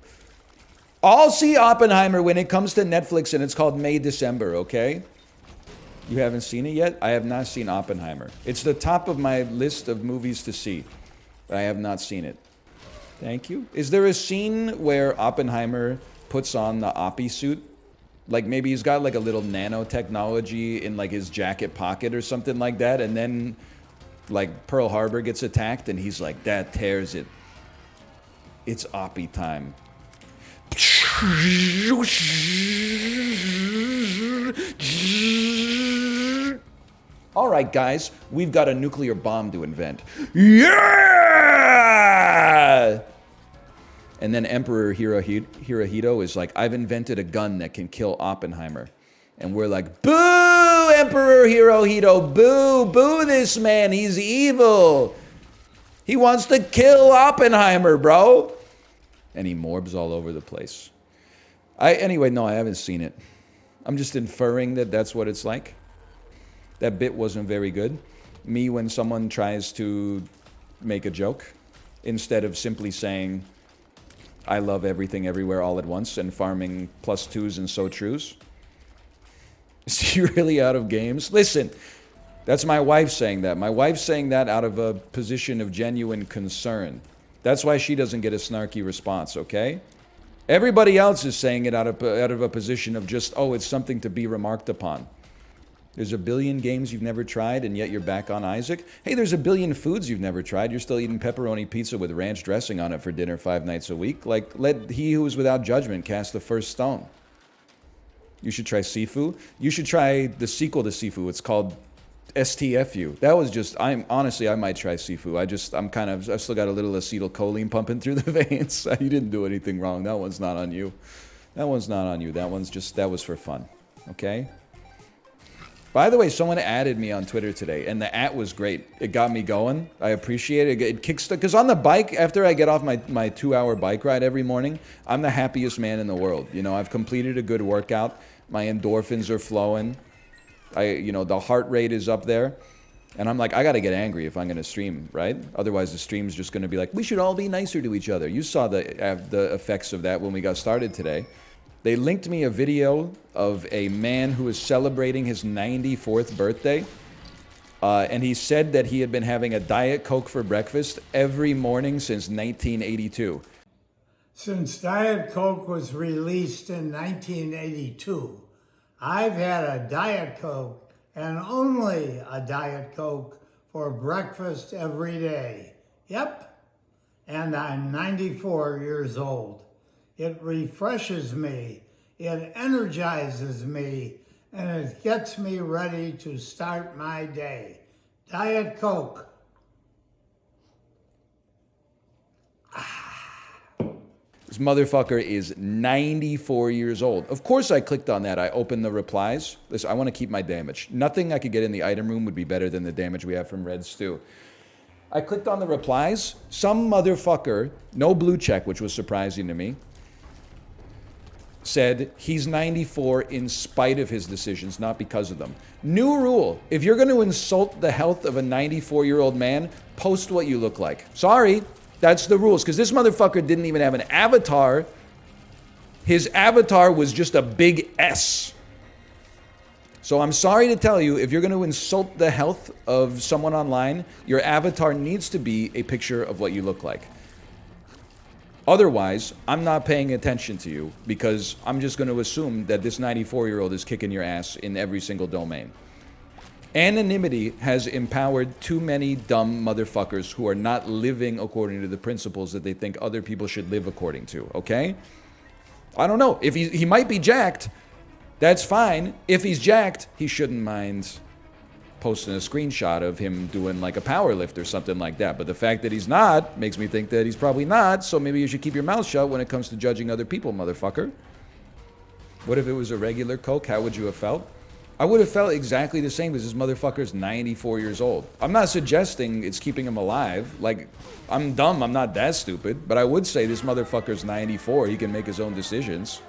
I'll see Oppenheimer when it comes to Netflix, and it's called May December, okay? You haven't seen it yet? I have not seen Oppenheimer. It's the top of my list of movies to see. But I have not seen it. Thank you. Is there a scene where Oppenheimer puts on the Oppie suit? Like maybe he's got like a little nanotechnology in like his jacket pocket or something like that, and then like Pearl Harbor gets attacked and he's like, that tears it. It's Oppie time. All right, guys, we've got a nuclear bomb to invent. Yeah! And then Emperor Hirohito is like, I've invented a gun that can kill Oppenheimer. And we're like, boo, Emperor Hirohito, boo, boo this man, he's evil. He wants to kill Oppenheimer, bro. And he morbs all over the place. Anyway, no, I haven't seen it. I'm just inferring that that's what it's like. That bit wasn't very good. Me when someone tries to make a joke, instead of simply saying, I love everything everywhere all at once and farming +2s and so trues. Is he really out of games? Listen, that's my wife saying that. My wife's saying that out of a position of genuine concern. That's why she doesn't get a snarky response, okay? Everybody else is saying it out of a position of just, oh, it's something to be remarked upon. There's a billion games you've never tried, and yet you're back on Isaac? Hey, there's a billion foods you've never tried. You're still eating pepperoni pizza with ranch dressing on it for dinner 5 nights a week. Like, let he who is without judgment cast the first stone. You should try Sifu. You should try the sequel to Sifu. It's called STFU. That was just, honestly, I might try Sifu. I still got a little acetylcholine pumping through the veins. You didn't do anything wrong. That one's not on you. That one's not on you. That was for fun. Okay? By the way, someone added me on Twitter today, and the @ was great. It got me going. I appreciate it. It kickstarted, because on the bike, after I get off my 2-hour bike ride every morning, I'm the happiest man in the world. You know, I've completed a good workout. My endorphins are flowing. The heart rate is up there. And I'm like, I got to get angry if I'm going to stream, right? Otherwise, the stream's just going to be like, we should all be nicer to each other. You saw the effects of that when we got started today. They linked me a video of a man who was celebrating his 94th birthday. And he said that he had been having a Diet Coke for breakfast every morning since 1982. Since Diet Coke was released in 1982, I've had a Diet Coke and only a Diet Coke for breakfast every day. Yep, and I'm 94 years old. It refreshes me, it energizes me, and it gets me ready to start my day. Diet Coke. This motherfucker is 94 years old. Of course I clicked on that. I opened the replies. Listen, I want to keep my damage. Nothing I could get in the item room would be better than the damage we have from Red Stew. I clicked on the replies. Some motherfucker, no blue check, which was surprising to me, said he's 94 in spite of his decisions, not because of them. New rule. If you're going to insult the health of a 94-year-old man, post what you look like. Sorry. That's the rules, because this motherfucker didn't even have an avatar. His avatar was just a big S. So I'm sorry to tell you, if you're going to insult the health of someone online, your avatar needs to be a picture of what you look like. Otherwise, I'm not paying attention to you, because I'm just going to assume that this 94-year-old is kicking your ass in every single domain. Anonymity has empowered too many dumb motherfuckers who are not living according to the principles that they think other people should live according to, okay? I don't know. If he might be jacked, that's fine. If he's jacked, he shouldn't mind posting a screenshot of him doing like a power lift or something like that. But the fact that he's not makes me think that he's probably not, so maybe you should keep your mouth shut when it comes to judging other people, motherfucker. What if it was a regular Coke? How would you have felt? I would have felt exactly the same, because this motherfucker's 94 years old. I'm not suggesting it's keeping him alive. Like, I'm dumb, I'm not that stupid. But I would say this motherfucker's 94, he can make his own decisions.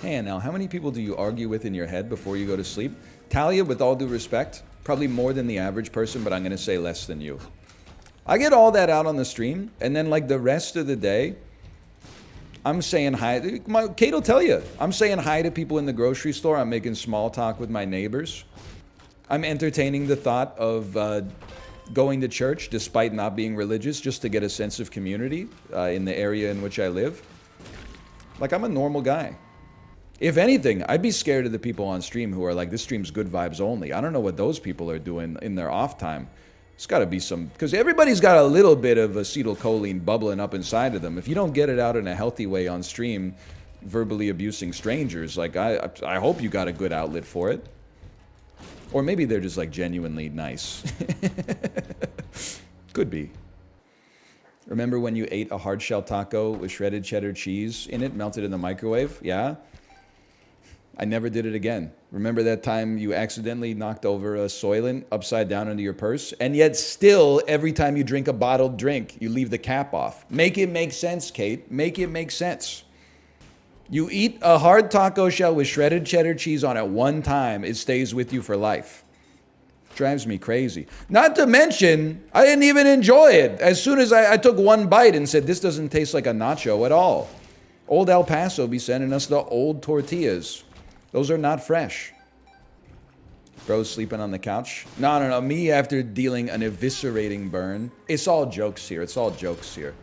Hey, now, how many people do you argue with in your head before you go to sleep? Talia, with all due respect, probably more than the average person, but I'm going to say less than you. I get all that out on the stream, and then like the rest of the day, I'm saying hi. Kate will tell you. I'm saying hi to people in the grocery store. I'm making small talk with my neighbors. I'm entertaining the thought of going to church despite not being religious, just to get a sense of community in the area in which I live. Like, I'm a normal guy. If anything, I'd be scared of the people on stream who are like, this stream's good vibes only. I don't know what those people are doing in their off time. It's got to be some, because everybody's got a little bit of acetylcholine bubbling up inside of them. If you don't get it out in a healthy way on stream, verbally abusing strangers, like I hope you got a good outlet for it. Or maybe they're just like genuinely nice. Could be. Remember when you ate a hard shell taco with shredded cheddar cheese in it, melted in the microwave? Yeah? I never did it again. Remember that time you accidentally knocked over a Soylent upside down into your purse? And yet still, every time you drink a bottled drink, you leave the cap off. Make it make sense, Kate. Make it make sense. You eat a hard taco shell with shredded cheddar cheese on it one time, it stays with you for life. Drives me crazy. Not to mention, I didn't even enjoy it. As soon as I took one bite and said, this doesn't taste like a nacho at all. Old El Paso be sending us the old tortillas. Those are not fresh. Bro's sleeping on the couch. No. Me after dealing an eviscerating burn. It's all jokes here. It's all jokes here.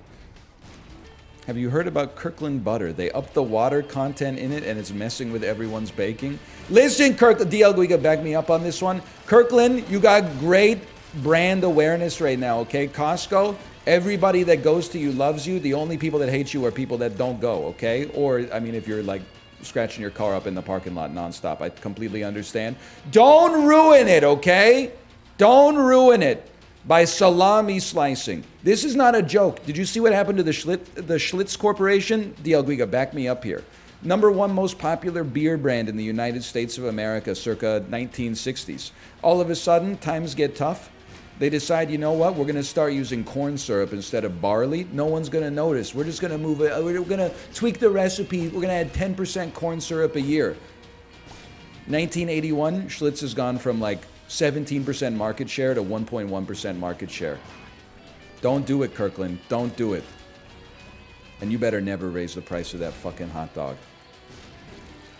Have you heard about Kirkland butter? They upped the water content in it and it's messing with everyone's baking. Listen, DL Guiga, back me up on this one. Kirkland, you got great brand awareness right now, okay? Costco, everybody that goes to you loves you. The only people that hate you are people that don't go, okay? Or, I mean, if you're like scratching your car up in the parking lot nonstop. I completely understand. Don't ruin it, okay? Don't ruin it by salami slicing. This is not a joke. Did you see what happened to the Schlitz Corporation? DL Guiga, back me up here. #1 most popular beer brand in the United States of America circa 1960s. All of a sudden, times get tough. They decide, you know what, we're going to start using corn syrup instead of barley. No one's going to notice. We're just going to move it. We're going to tweak the recipe. We're going to add 10% corn syrup a year. 1981, Schlitz has gone from like 17% market share to 1.1% market share. Don't do it, Kirkland. Don't do it. And you better never raise the price of that fucking hot dog.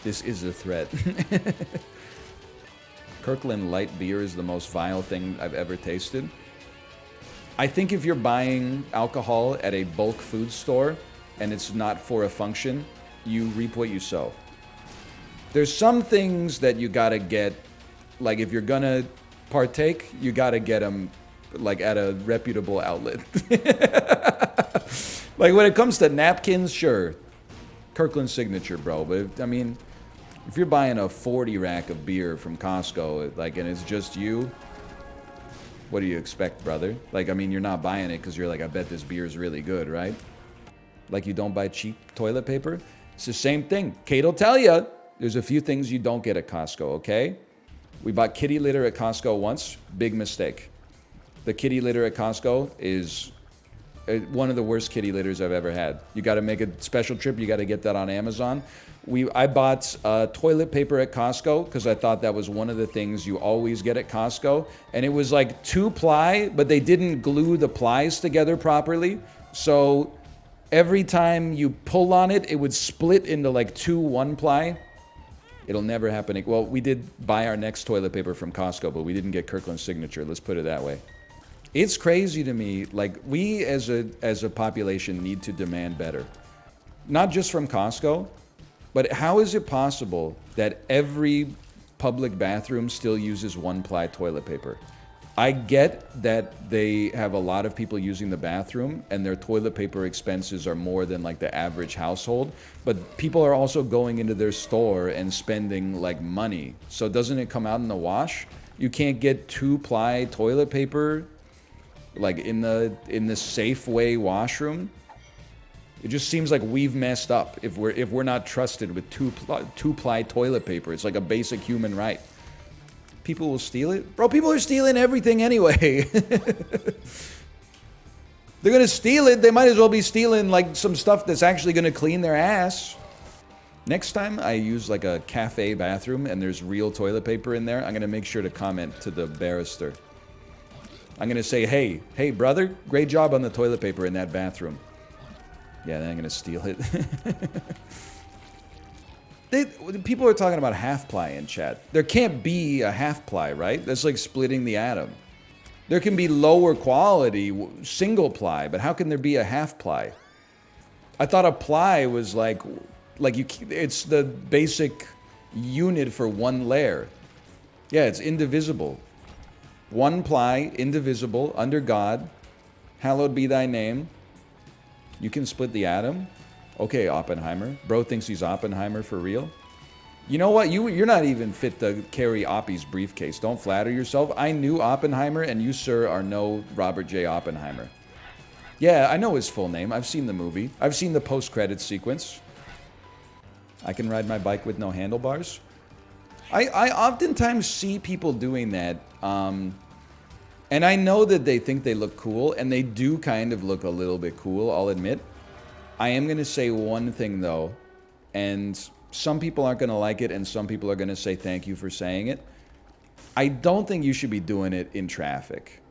This is a threat. Kirkland light beer is the most vile thing I've ever tasted. I think if you're buying alcohol at a bulk food store and it's not for a function, you reap what you sow. There's some things that you gotta get, like if you're gonna partake, you gotta get them like at a reputable outlet. Like when it comes to napkins, sure, Kirkland signature, bro. But I mean, if you're buying a 40 rack of beer from Costco, like, and it's just you, what do you expect, brother? Like, I mean, you're not buying it because you're like, I bet this beer is really good, right? Like you don't buy cheap toilet paper. It's the same thing. Kate'll tell you, there's a few things you don't get at Costco, okay? We bought kitty litter at Costco once. Big mistake. The kitty litter at Costco is one of the worst kitty litters I've ever had. You got to make a special trip. You got to get that on Amazon. I bought toilet paper at Costco because I thought that was one of the things you always get at Costco. And it was like 2-ply, but they didn't glue the plies together properly. So every time you pull on it, it would split into like 2 1-ply. It'll never happen. Well, we did buy our next toilet paper from Costco, but we didn't get Kirkland's signature. Let's put it that way. It's crazy to me, like we as a population need to demand better. Not just from Costco, but how is it possible that every public bathroom still uses 1-ply toilet paper? I get that they have a lot of people using the bathroom and their toilet paper expenses are more than like the average household, but people are also going into their store and spending like money. So doesn't it come out in the wash? You can't get 2-ply toilet paper like in the Safeway washroom. It just seems like we've messed up if we're not trusted with 2-ply toilet paper. It's like a basic human right. People will steal it? Bro, people are stealing everything anyway. They're gonna steal it, they might as well be stealing like some stuff that's actually gonna clean their ass. Next time I use like a cafe bathroom and there's real toilet paper in there, I'm gonna make sure to comment to the barrister. I'm gonna say, hey brother, great job on the toilet paper in that bathroom. Yeah, then I'm gonna steal it. People are talking about half-ply in chat. There can't be a half-ply, right? That's like splitting the atom. There can be lower quality single-ply, but how can there be a half-ply? I thought a ply was like it's the basic unit for one layer. Yeah, it's indivisible. 1-ply, indivisible, under God. Hallowed be thy name. You can split the atom? Okay, Oppenheimer. Bro thinks he's Oppenheimer for real. You know what? You're not even fit to carry Oppie's briefcase. Don't flatter yourself. I knew Oppenheimer, and you, sir, are no Robert J. Oppenheimer. Yeah, I know his full name. I've seen the movie. I've seen the post-credits sequence. I can ride my bike with no handlebars. I oftentimes see people doing that, and I know that they think they look cool, and they do kind of look a little bit cool, I'll admit. I am going to say one thing, though, and some people aren't going to like it, and some people are going to say thank you for saying it. I don't think you should be doing it in traffic.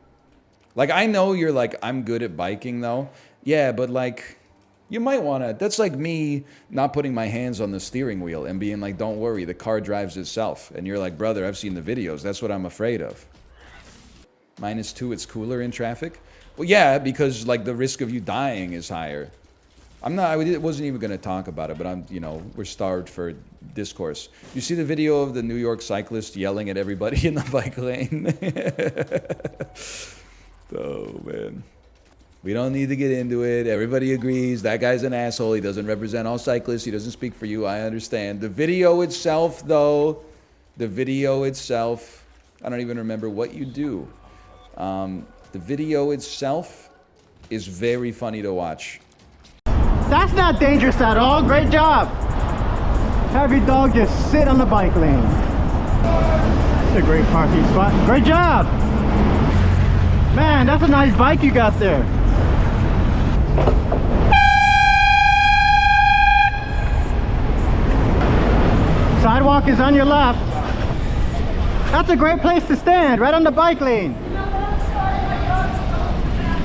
Like, I know you're like, I'm good at biking, though. Yeah, but, like, you might want to... That's like me not putting my hands on the steering wheel and being like, don't worry, the car drives itself. And you're like, brother, I've seen the videos. That's what I'm afraid of. -2, it's cooler in traffic? Well, yeah, because, like, the risk of you dying is higher. I wasn't even going to talk about it, but we're starved for discourse. You see the video of the New York cyclist yelling at everybody in the bike lane? Oh, man. We don't need to get into it. Everybody agrees that guy's an asshole. He doesn't represent all cyclists. He doesn't speak for you. I understand. The video itself, though, I don't even remember what you do. The video itself is very funny to watch. That's not dangerous at all. Great job. Have your dog just sit on the bike lane. It's a great parking spot. Great job. Man, that's a nice bike you got there. Sidewalk is on your left. That's a great place to stand, right on the bike lane.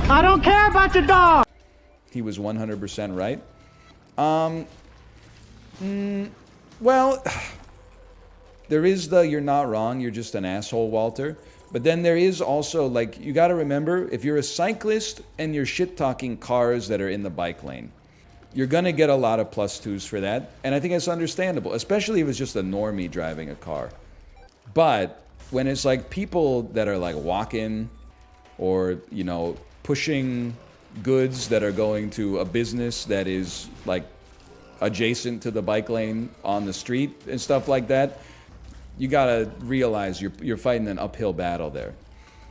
I don't care about your dog. He was 100% right. Well, there is the you're not wrong, you're just an asshole, Walter. But then there is also, like, you got to remember, if you're a cyclist and you're shit-talking cars that are in the bike lane, you're going to get a lot of +2s for that. And I think it's understandable, especially if it's just a normie driving a car. But when it's like people that are like walking or, you know, pushing goods that are going to a business that is like adjacent to the bike lane on the street and stuff like that, you gotta realize you're fighting an uphill battle there.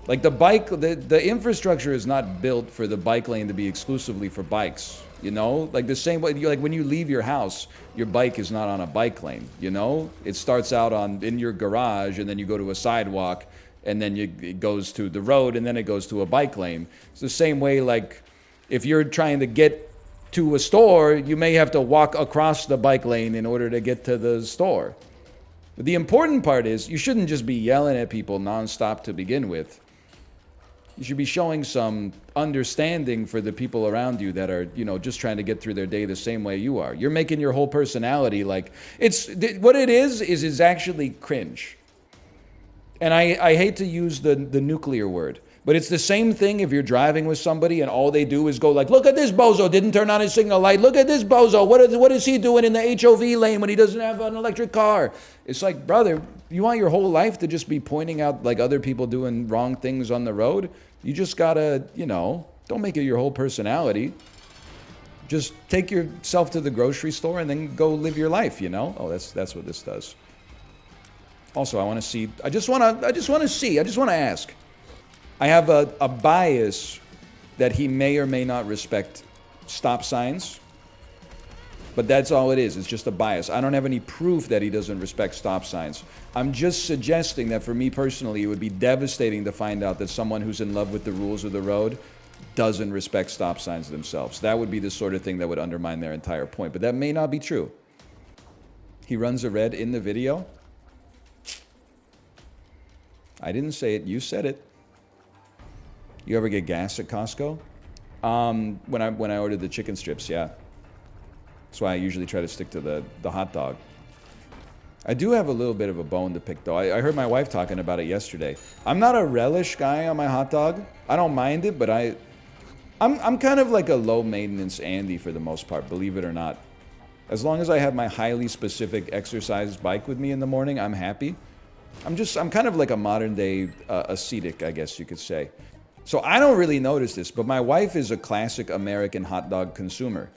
Like the infrastructure is not built for the bike lane to be exclusively for bikes, you know? Like the same way, like when you leave your house, your bike is not on a bike lane, you know? It starts out in your garage, and then you go to a sidewalk, and then it goes to the road, and then it goes to a bike lane. It's the same way, like, if you're trying to get to a store, you may have to walk across the bike lane in order to get to the store. But the important part is, you shouldn't just be yelling at people nonstop to begin with. You should be showing some understanding for the people around you that are, you know, just trying to get through their day the same way you are. You're making your whole personality like, what it is actually cringe. And I hate to use the nuclear word, but it's the same thing if you're driving with somebody and all they do is go like, look at this bozo, didn't turn on his signal light. Look at this bozo, what is he doing in the HOV lane when he doesn't have an electric car? It's like, brother, you want your whole life to just be pointing out like other people doing wrong things on the road? You just gotta, you know, don't make it your whole personality. Just take yourself to the grocery store and then go live your life, you know? Oh, that's what this does. Also, I want to see, I just want to ask. I have a bias that he may or may not respect stop signs, but that's all it is. It's just a bias. I don't have any proof that he doesn't respect stop signs. I'm just suggesting that for me personally, it would be devastating to find out that someone who's in love with the rules of the road doesn't respect stop signs themselves. That would be the sort of thing that would undermine their entire point, but that may not be true. He runs a red in the video. I didn't say it, you said it. You ever get gas at Costco? When I ordered the chicken strips, yeah. That's why I usually try to stick to the hot dog. I do have a little bit of a bone to pick, though. I heard my wife talking about it yesterday. I'm not a relish guy on my hot dog. I don't mind it, but I'm kind of like a low-maintenance Andy for the most part, believe it or not. As long as I have my highly specific exercise bike with me in the morning, I'm happy. I'm kind of like a modern-day ascetic, I guess you could say. So I don't really notice this, but my wife is a classic American hot dog consumer.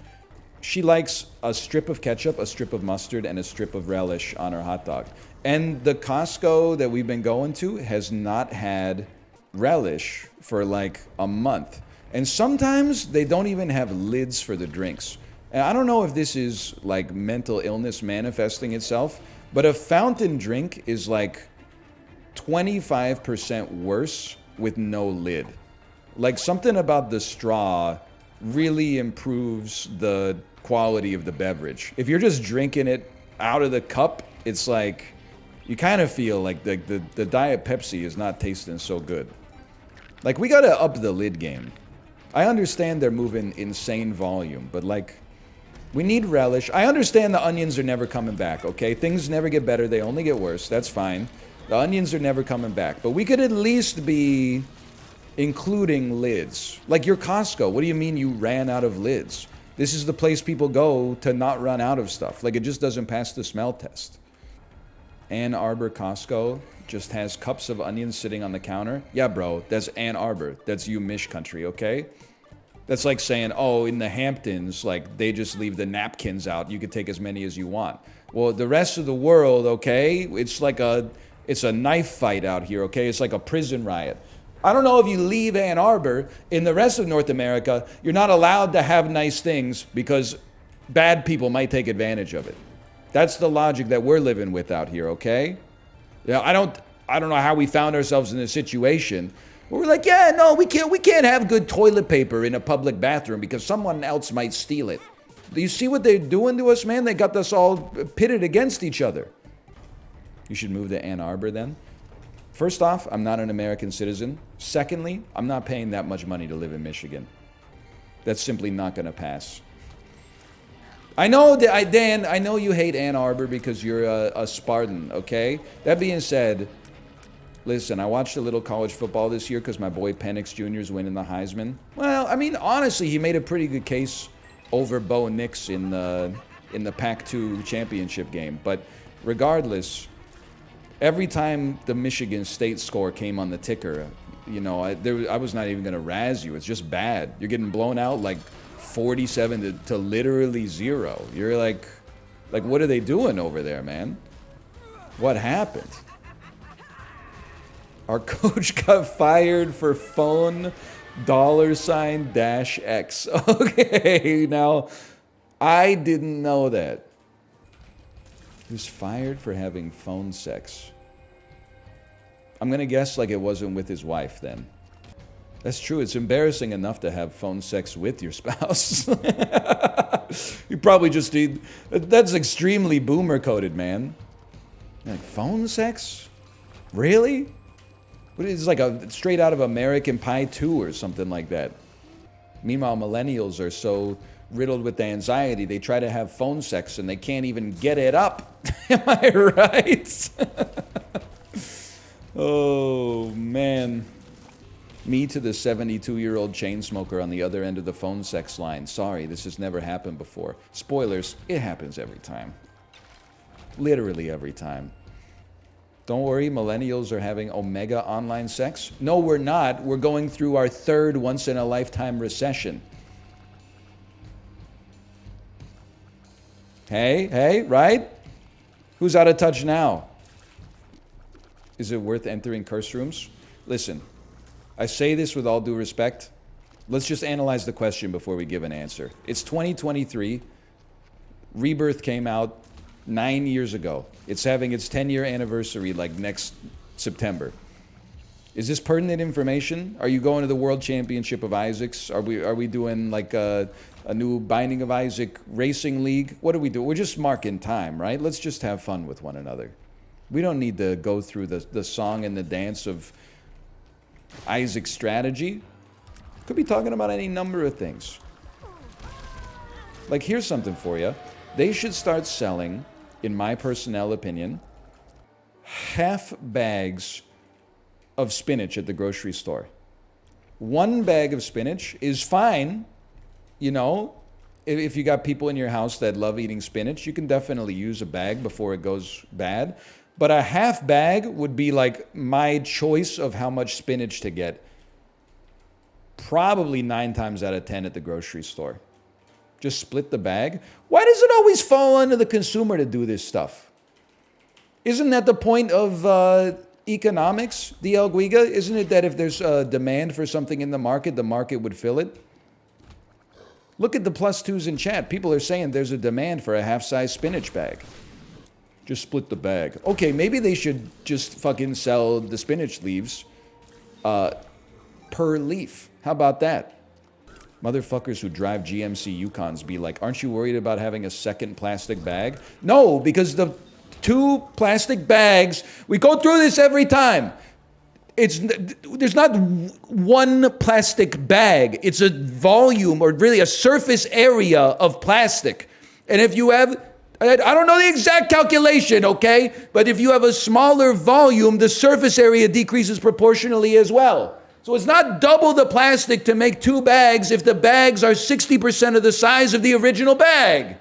She likes a strip of ketchup, a strip of mustard, and a strip of relish on her hot dog. And the Costco that we've been going to has not had relish for like a month. And sometimes they don't even have lids for the drinks. And I don't know if this is like mental illness manifesting itself, but a fountain drink is like 25% worse with no lid. Like something about the straw really improves the quality of the beverage. If you're just drinking it out of the cup, it's like you kind of feel like the Diet Pepsi is not tasting so good. Like we gotta up the lid game. I understand they're moving insane volume, but like we need relish. I understand the onions are never coming back, okay? Things never get better, they only get worse. That's fine. The onions are never coming back. But we could at least be including lids. Like your Costco, what do you mean you ran out of lids? This is the place people go to not run out of stuff. Like it just doesn't pass the smell test. Ann Arbor Costco just has cups of onions sitting on the counter. Yeah, bro, that's Ann Arbor. That's you Mish country, okay? That's like saying, oh, in the Hamptons, like, they just leave the napkins out. You can take as many as you want. Well, the rest of the world, okay, it's a knife fight out here, okay? It's like a prison riot. I don't know if you leave Ann Arbor. In the rest of North America, you're not allowed to have nice things because bad people might take advantage of it. That's the logic that we're living with out here, okay? Yeah, I don't know how we found ourselves in this situation where we're like, yeah, no, we can't have good toilet paper in a public bathroom because someone else might steal it. Do you see what they're doing to us, man? They got us all pitted against each other. You should move to Ann Arbor then. First off, I'm not an American citizen. Secondly, I'm not paying that much money to live in Michigan. That's simply not going to pass. I know, Dan, I know you hate Ann Arbor because you're a Spartan, okay? That being said, listen, I watched a little college football this year because my boy Penix Jr. is winning the Heisman. Well, I mean, honestly, he made a pretty good case over Bo Nix in the Pac-2 championship game. But regardless, every time the Michigan State score came on the ticker, you know, I was not even going to razz you. It's just bad. You're getting blown out like 47 to literally 0. You're like, what are they doing over there, man? What happened? Our coach got fired for phone $$X. Okay, now, I didn't know that. He was fired for having phone sex. I'm going to guess like it wasn't with his wife then. That's true. It's embarrassing enough to have phone sex with your spouse. You probably just need... That's extremely boomer-coded, man. Like, phone sex? Really? What is like a straight out of American Pie 2 or something like that? Meanwhile, millennials are so riddled with anxiety, they try to have phone sex and they can't even get it up. Am I right? Oh, man. Me to the 72-year-old chain smoker on the other end of the phone sex line. Sorry, this has never happened before. Spoilers, it happens every time. Literally every time. Don't worry, millennials are having omega online sex. No, we're not. We're going through our third once-in-a-lifetime recession. Hey, right? Who's out of touch now? Is it worth entering curse rooms? Listen, I say this with all due respect. Let's just analyze the question before we give an answer. It's 2023. Rebirth came out 9 years ago. It's having its 10-year anniversary like next September. Is this pertinent information? Are you going to the World Championship of Isaacs? Are we doing like a new Binding of Isaac racing league? What do we do? We're just marking time, right? Let's just have fun with one another. We don't need to go through the song and the dance of Isaac's strategy. Could be talking about any number of things. Like, here's something for you. They should start selling, in my personnel opinion, half bags of spinach at the grocery store. One bag of spinach is fine. You know, if you got people in your house that love eating spinach, you can definitely use a bag before it goes bad. But a half bag would be like my choice of how much spinach to get. Probably 9 times out of 10 at the grocery store. Just split the bag. Why does it always fall under the consumer to do this stuff? Isn't that the point of economics, DL Guiga? Isn't it that if there's a demand for something in the market would fill it? Look at the +2s in chat. People are saying there's a demand for a half-size spinach bag. Just split the bag. Okay, maybe they should just fucking sell the spinach leaves per leaf. How about that? Motherfuckers who drive GMC Yukons be like, aren't you worried about having a second plastic bag? No, because the 2 plastic bags, we go through this every time. There's not one plastic bag. It's a volume, or really a surface area of plastic. And if you have, I don't know the exact calculation, okay? But if you have a smaller volume, the surface area decreases proportionally as well. So it's not double the plastic to make 2 bags if the bags are 60% of the size of the original bag.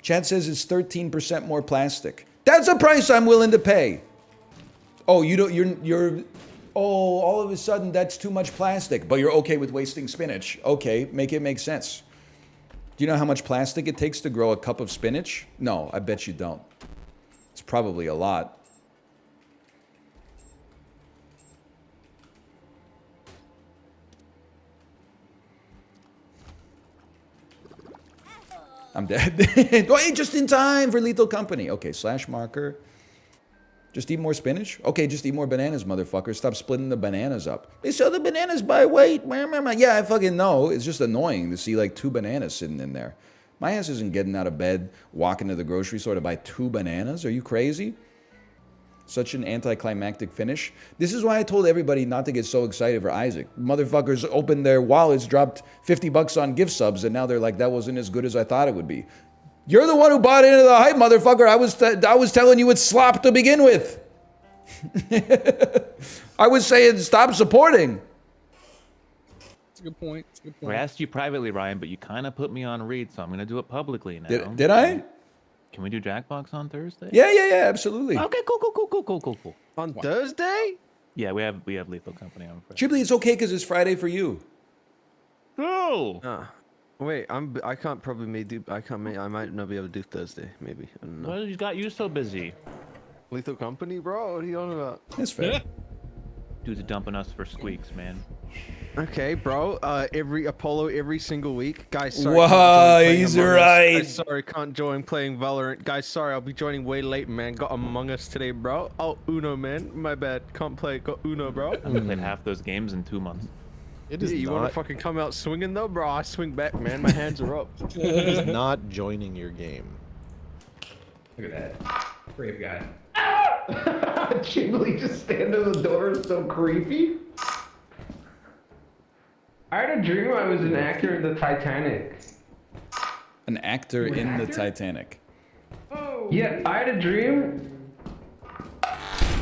Chad says it's 13% more plastic. That's a price I'm willing to pay. Oh, Oh, all of a sudden that's too much plastic, but you're okay with wasting spinach. Okay, make it make sense. Do you know how much plastic it takes to grow a cup of spinach? No, I bet you don't. It's probably a lot. I'm dead. Wait, just in time for lethal company. Okay, slash marker. Just eat more spinach? Okay, just eat more bananas, motherfucker. Stop splitting the bananas up. They sell the bananas by weight. Yeah, I fucking know. It's just annoying to see like 2 bananas sitting in there. My ass isn't getting out of bed, walking to the grocery store to buy 2 bananas. Are you crazy? Such an anticlimactic finish. This is why I told everybody not to get so excited for Isaac. Motherfuckers opened their wallets, dropped 50 bucks on gift subs, and now they're like, that wasn't as good as I thought it would be. You're the one who bought into the hype, motherfucker. I was telling you it's slop to begin with. I was saying stop supporting. That's a good point. That's a good I point. asked you privately, Ryan, but you kind of put me on read, so I'm going to do it publicly now. Did I? Can we do Jackbox on Thursday? Yeah, absolutely. Okay, cool. On Thursday? Yeah, we have Lethal Company on Friday. Chiblee, it's okay because it's Friday for you. Oh! Wait, I might not be able to do Thursday, maybe. I don't know. What got you so busy? Lethal Company, bro? What are you on about? That's fair. Dude's dumping us for squeaks, man. Okay, bro. Every Apollo every single week. Guys, sorry. Wow, he's right. Guys, sorry, can't join playing Valorant. Guys, sorry, I'll be joining way late, man. Got Among Us today, bro. Oh, Uno, man. My bad. Can't play. Got Uno, bro. I haven't played half those games in 2 months. It is You want not. to fucking come out swinging, though, bro? I swing back, man. My hands are up. It is not joining your game. Look at that. Brave guy. Chiblee just stand in the door is so creepy. I had a dream I was an actor in the Titanic. An actor in the Titanic. Yeah, I had a dream.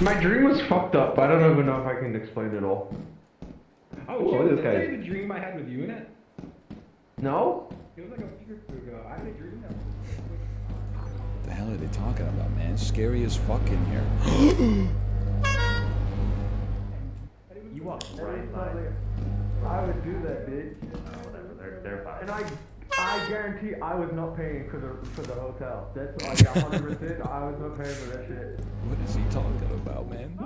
My dream was fucked up. I don't even know if I can explain it all. Oh, Whoa, shit, this did I guy- tell you the dream I had with you in it? No? It was like a week or two ago. I had a dream that The hell are they talking about, man? Scary as fuck in here. you walked right by. I would do that, bitch. Whatever, they're fine. And I guarantee I was not paying for the hotel. That's like 100%. I was not paying for that shit. What is he talking about, man?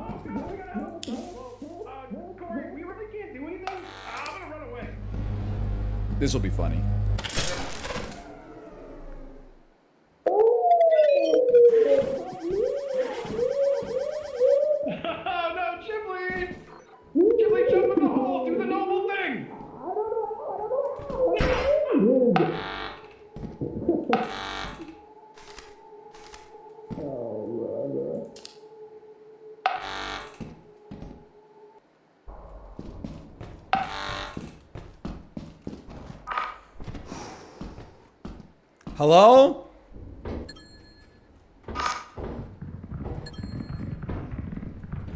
Corey, we really can't do anything? I'm gonna run away. This will be funny. Oh no, Chiblee! Chiblee, jump in the hole! Do the noble thing! Hello?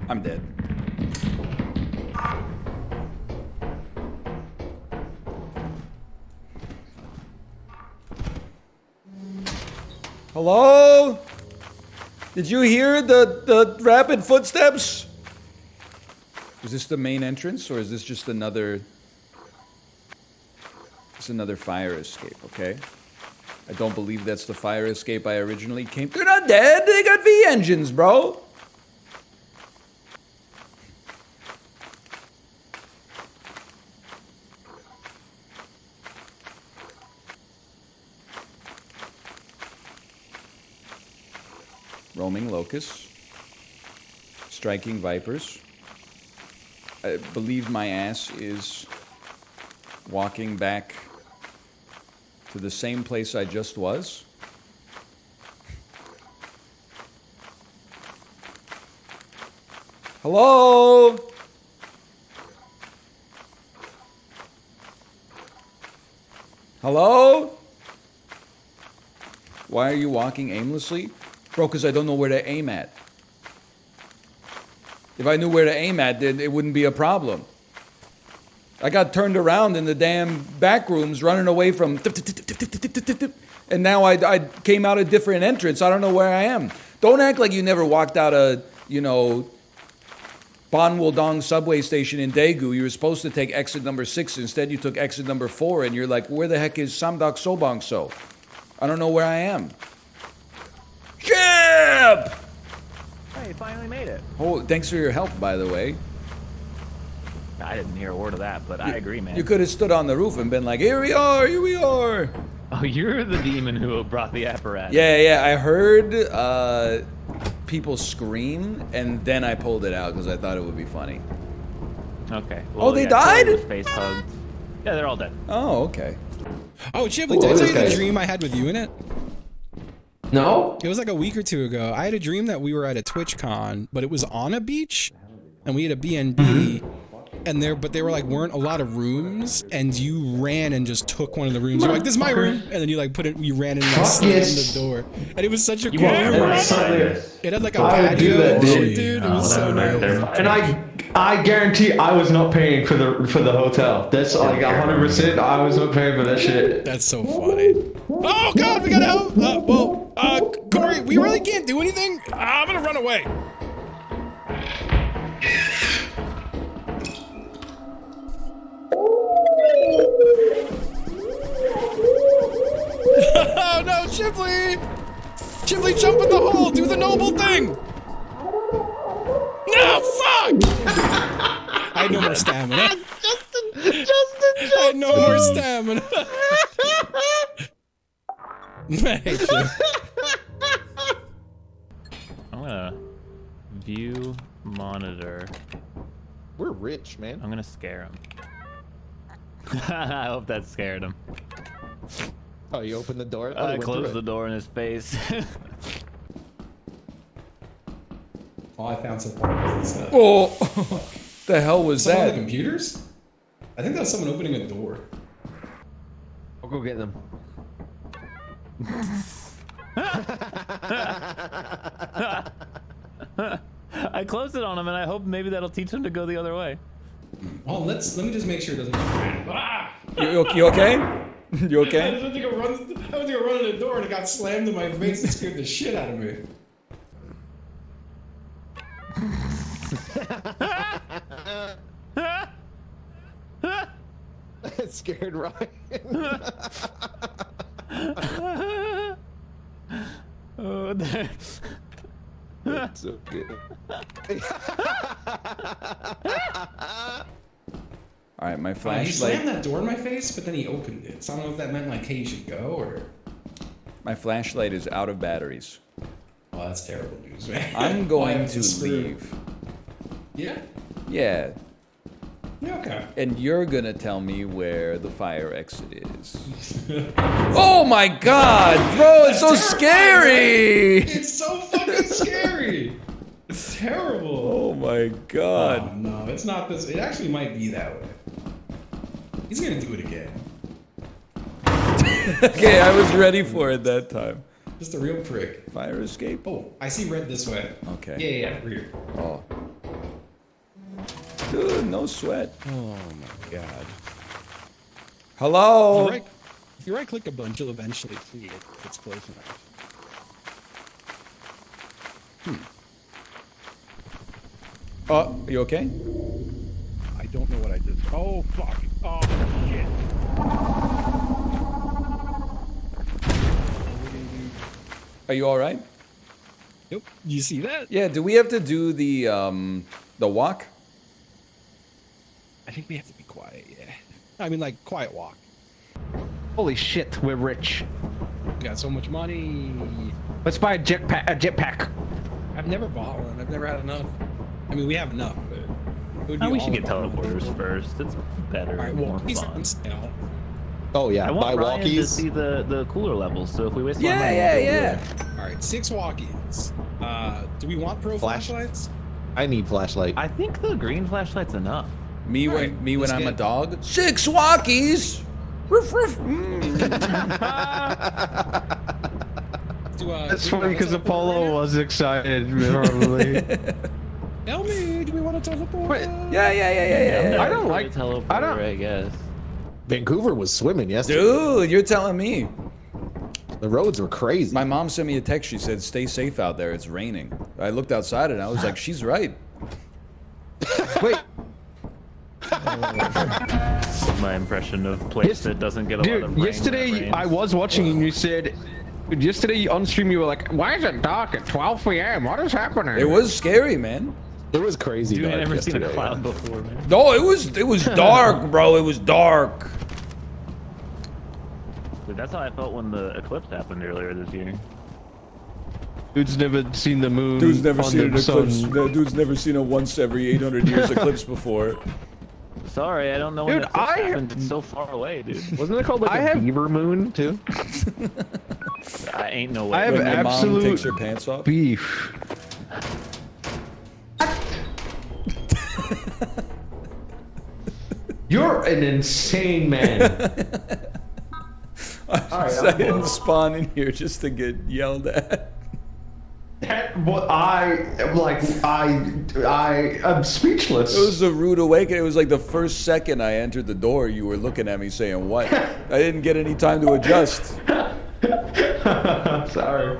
I'm dead. Hello? Did you hear the rapid footsteps? Is this the main entrance or is this just another... It's another fire escape, okay? I don't believe that's the fire escape I originally came... They're not dead! They got V-engines, bro! Roaming locusts. Striking vipers. I believe my ass is walking back to the same place I just was. Hello? Hello? Why are you walking aimlessly? Bro, because I don't know where to aim at. If I knew where to aim at, then it wouldn't be a problem. I got turned around in the damn back rooms running away from... And now I came out a different entrance. I don't know where I am. Don't act like you never walked out a, you know, Banwaldong subway station in Daegu. You were supposed to take exit number 6. Instead, you took exit number 4, and you're like, where the heck is Samdak Sobangso? I don't know where I am. Chib! Hey, you finally made it. Oh, thanks for your help, by the way. I didn't hear a word of that, but I agree, man. You could have stood on the roof and been like, here we are, here we are. Oh, you're the demon who brought the apparatus. Yeah, I heard people scream, and then I pulled it out because I thought it would be funny. Okay. Oh, they yeah, died? Troy was face hugged. Yeah, they're all dead. Oh, okay. Oh, Chiblee, did I tell you the dream I had with you in it? No? It was like a week or 2 ago. I had a dream that we were at a TwitchCon, but it was on a beach, and we had a B&B, but they were like weren't a lot of rooms, and you ran and just took one of the rooms. You're like, "This is my room," and then you like you ran in and like, slammed the door, and it was such a cool room. It had like a patio and shit, dude. It was so nice. And I guarantee I was not paying for the hotel. That's like 100%. I was not paying for that shit. That's so funny. Oh God, we gotta help. Corey, we really can't do anything. I'm gonna run away. Oh no, Chiblee! Chiblee, jump in the hole! Do the noble thing! No, fuck! I had no more stamina. Justin! I had no more stamina. Hey, Chib. I'm gonna view monitor. We're rich, man. I'm gonna scare him. I hope that scared him. Oh, you opened the door? I closed the door in his face. Oh, I found some parts. Oh, the hell was Some of the that? computers? I think that was someone opening a door. I'll go get them. I closed it on him, and I hope maybe that'll teach him to go the other way. Oh, let me just make sure it doesn't. Ah! You okay? You I okay? was gonna run in the door and it got slammed in my face and scared the shit out of me. It scared Ryan. Oh, That's so good. All right, my He flashlight. slammed that door in my face, but then he opened it. So I don't know if that meant like, hey, you should go, or. My flashlight is out of batteries. Oh, that's terrible news, man. I'm Well, I going have to screw. leave. Yeah? Yeah, Yeah, okay. and you're gonna tell me where the fire exit is. Oh my God, bro! It's so scary. It's so fucking scary. It's terrible. Oh my God. Oh, no, it's not this. It actually might be that way. He's gonna do it again. Okay, I was ready for it that time. Just a real prick. Fire escape. Oh, I see red this way. Okay. Yeah, rear. Oh. Dude, no sweat. Oh my God. Hello. If you right click a bunch, you'll eventually see it. It's close enough. Oh, you okay? I don't know what I did. Oh fuck. Oh shit. Are you all right? Nope. You see that? Yeah. Do we have to do the walk? I think we have to be quiet. Yeah. I mean, like quiet walk. Holy shit, we're rich. We got so much money. Let's buy a jetpack. I've never bought one. I've never had enough. I mean, we have enough, but it would be we all should get of our money. teleporters first. It's better. All right, and more walkies fun. on sale. Oh yeah, I buy want Ryan to walkies. see the cooler levels. So if we waste a lot of Yeah, money, yeah, we'll do yeah. it. All right, 6 walkies. Do we want pro flashlights? I need flashlight. I think the green flashlight's enough. Me All when right, me when let's I'm a get- dog. 6 walkies. Roof, roof. That's funny because Apollo was excited, probably. Tell me, do we want to teleport? Wait, Yeah. I don't like. teleporter, I don't. I guess. Vancouver was swimming yesterday. Dude, you're telling me. The roads were crazy. My mom sent me a text. She said, "Stay safe out there. It's raining." I looked outside and I was like, "She's right." Wait. My impression of place that doesn't get a lot of Dude, rain. yesterday I was watching and you said, yesterday on stream you were like, why is it dark at 12 p.m.? What is happening? It was scary, man. It was crazy. Dude, I dark never seen a yesterday. cloud before, man. No, it was dark, bro. It was dark. Dude, that's how I felt when the eclipse happened earlier this year. Dude's never seen the moon. Dude's never on seen the an eclipse. sun. No, dude's never seen a once every 800 years eclipse before. Sorry, I don't know when Dude, the eclipse happened. It's so far away, dude. Wasn't it called like a beaver moon too? I ain't no way. I have When your mom absolute takes her pants off. beef. You're an insane man. I didn't spawn in here just to get yelled at. What I'm speechless. It was a rude awakening. It was like the first second I entered the door, you were looking at me saying, what? I didn't get any time to adjust. Sorry.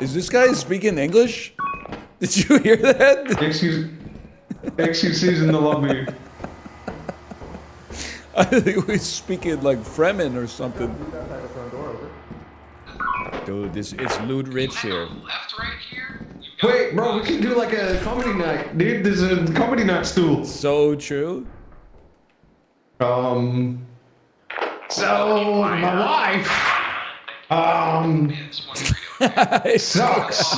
Is this guy speaking English? Did you hear that? XQC's in the lobby. I think we're speaking like Fremen or something. Dude, it's loot rich here. Wait, bro, we can do like a comedy night. Dude, there's a comedy night stool. So true. So my wife, sucks.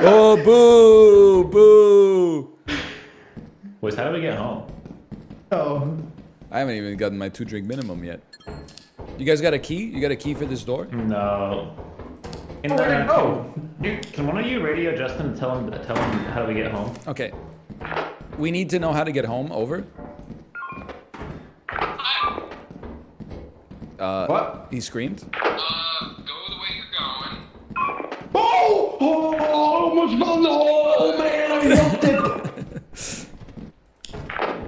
Oh, boo, boo. Boys, how do we get home? Oh. I haven't even gotten my 2-drink minimum yet. You guys got a key? You got a key for this door? No. Can one of you radio Justin and tell him how we get home? Okay. We need to know how to get home. Over. What? He screamed. Go the way you're going. Oh, almost fell. Oh man, I left it.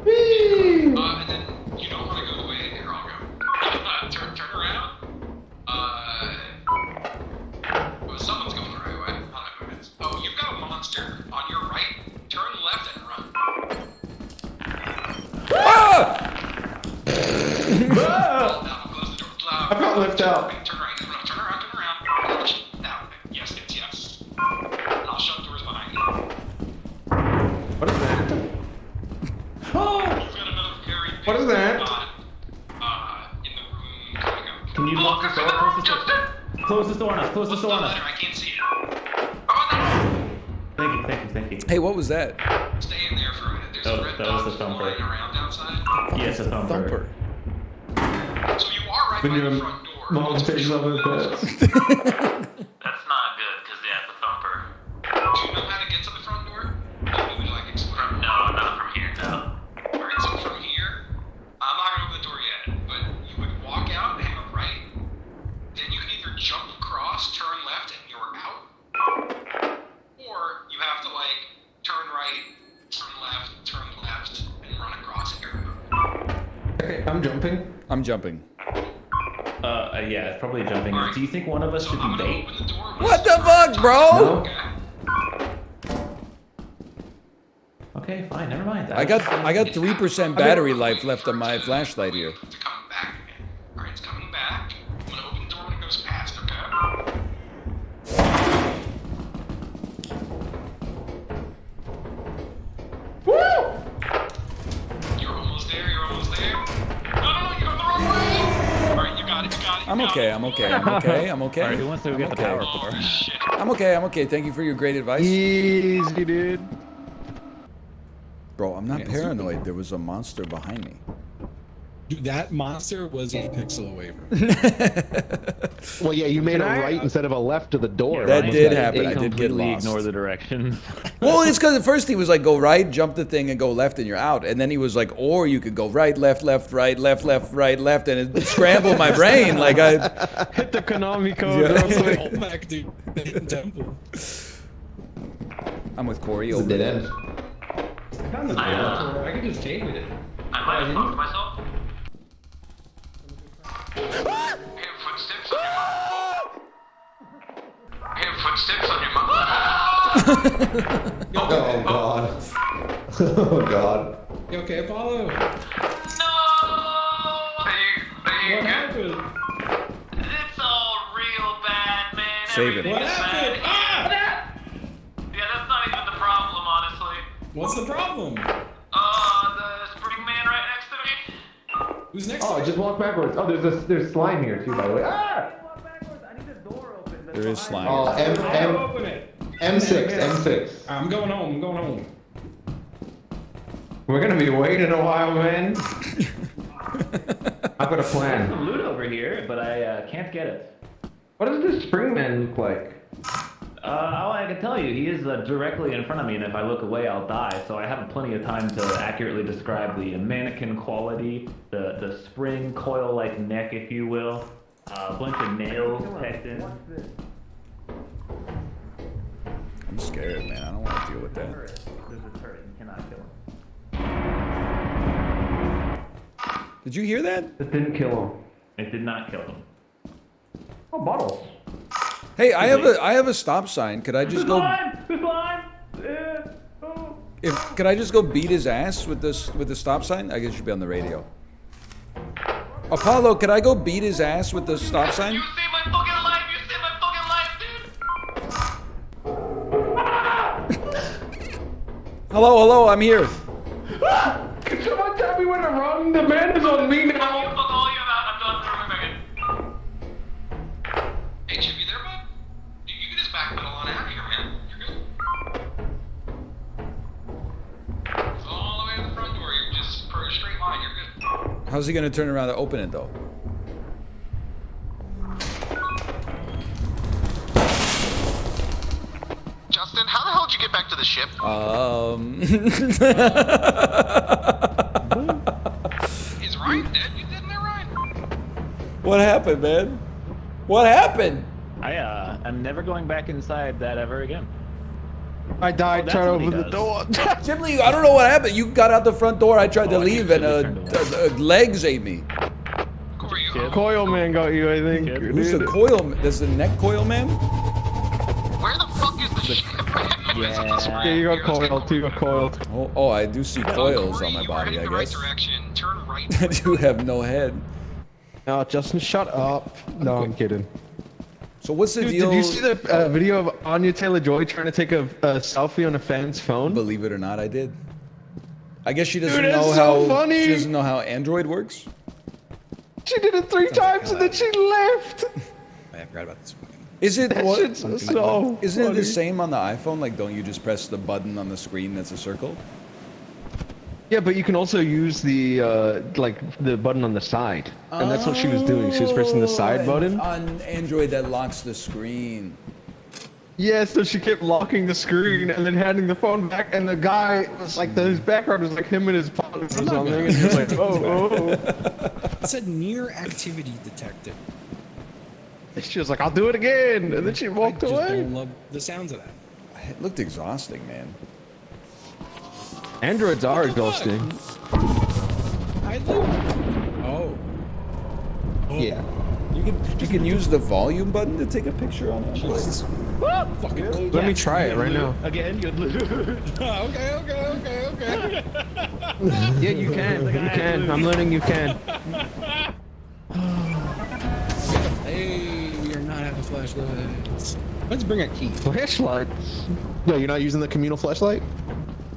And then you don't want to go the way here. I'll go. Turn around. Well, someone's going the right way. I don't know who it is. Oh, you've got a monster on your right. Turn left and run. I got left out. Turn right. Turn around. Now, yes. I'll shut doors behind you. What is that? You've got another very big What is that? spot, in the room coming up. Can you lock this door? Close this door on us. Close this door on us. I can't see it. Thank you. Hey, what was that? Stay in there for a minute. There's a red That was dot the thumper. flying around outside. Yes, a thumper. So you are right by the front door. Mom's face love it. That's not good, because they have the thumper. Do you know how to get to the front door? Maybe we like explore. No, not from here, no. Alright, so from here, I'm not gonna open the door yet, but you would walk out and hang a right. Then you can either jump across, turn left, and you're out. Or you have to like turn right, turn left, and run across and you're out. Okay, I'm jumping. I'm jumping. Yeah, it's probably jumping. Alright. Do you think one of us So should I'm be gonna bait? open the door. What the fuck, bro? Okay. Okay, fine, never mind. I got 3% battery life left on my flashlight here. To come back again. Alright, it's coming back. I'm gonna open the door when it goes past, okay? Woo! You're almost there. No, you got the wrong way! Alright, you got it. I'm okay. Alright, who wants to get the power core? Oh, shit. I'm okay. Thank you for your great advice. Easy, dude. Bro, I'm not paranoid. There was a monster behind me. Dude, that monster was a pixel away from Well, yeah, you made Can a I- right instead of a left to the door. That right? did happen. I did get Completely lost. ignore the directions. Well, it's because at first he was like, go right, jump the thing, and go left, and you're out. And then he was like, or you could go right, left, right, left, right, and it scrambled my brain. Like I Hit the Konami code. Yeah. real quick. Hold back, dude. Temple. I'm with Corey. It's a Over dead there. end. I found the door. I could just take it. I might have fucked myself. I hear footsteps. You okay? God. Oh God. You okay, Apollo? No! What happened? It's all real bad, man. Save it. What Everything's happened? bad. Ah! Yeah, that's not even the problem, honestly. What's the problem? The spring man right next to me. Who's next? Oh, just walk backwards. Oh, there's slime here too, by the way. Ah! There is slime. Oh, Open it. M6. I'm going home. I'm going home. We're gonna be waiting a while, man. I've got a plan. Some loot over here, but I can't get it. What does this springman look like? All I can tell you, he is directly in front of me, and if I look away, I'll die. So I have plenty of time to accurately describe the mannequin quality, the spring coil-like neck, if you will, a bunch of nails pecked in. I'm scared, man. I don't want to deal with that. There's a turret. You cannot kill him. Did you hear that? It didn't kill him. It did not kill him. Oh, bottles. Hey, I have a stop sign. Could I just go? There's lime! Could I just go beat his ass with the stop sign? I guess you should be on the radio. Apollo, could I go beat his ass with the stop sign? You saved my fucking life! You saved my fucking life, dude! Hello, I'm here. Can someone tell me where to run? The man is on me now. Fuck all you about. I'm done throwing back in. Hey, Chib, you there, bud? You can just backpedal on out of here, man. You're good. It's all the way to the front door. You're just for a straight line. You're good. How's he gonna turn around to open it though? Justin, how the hell did you get back to the ship? Is Ryan dead? You dead in there, Ryan? What happened, man? What happened? I'm never going back inside that ever again. I died that's trying to what he open the does. door. Chiblee, I don't know what happened. You got out the front door. I tried to I leave, think and Chiblee turned legs ate me. Corey, you Coil man got you, I think. Kid. Who's the coil? There's the neck coil man. where the fuck is the ship? Yeah, you got coiled too. You got coiled. Oh, I do see coils Corey, on my you were body. heading I the right guess. direction. Turn right. I do have no head. No, Justin, shut up. No, I'm kidding. So what's the Dude, deal? did you see the video of Anya Taylor Joy trying to take a selfie on a fan's phone? Believe it or not, I did. I guess she doesn't Dude, know it's how so funny. she doesn't know how Android works. She did it 3 times and then she left. I forgot about this. Is it That what? shit's so Isn't it funny. the same on the iPhone? Like, don't you just press the button on the screen that's a circle? Yeah, but you can also use the like the button on the side, and that's what she was doing. She was pressing the side button. On Android, that locks the screen. Yeah, so she kept locking the screen and then handing the phone back, and the guy was like, his background was like him and his partner or something, and he was like, oh. It said near activity detected. And she was like, I'll do it again, and then she walked I just away. don't love the sounds of that. It looked exhausting, man. Androids are exhausting. I do. Oh. Yeah. You can use the volume button to take a picture on Android. Jesus. Fucking cool. Let me try it right now. Again, you'd lose. Okay. Yeah, you can. You can. I'm learning you can. Hey, we are not having flashlights. Let's bring a key. Flashlights. No, you're not using the communal fleshlight?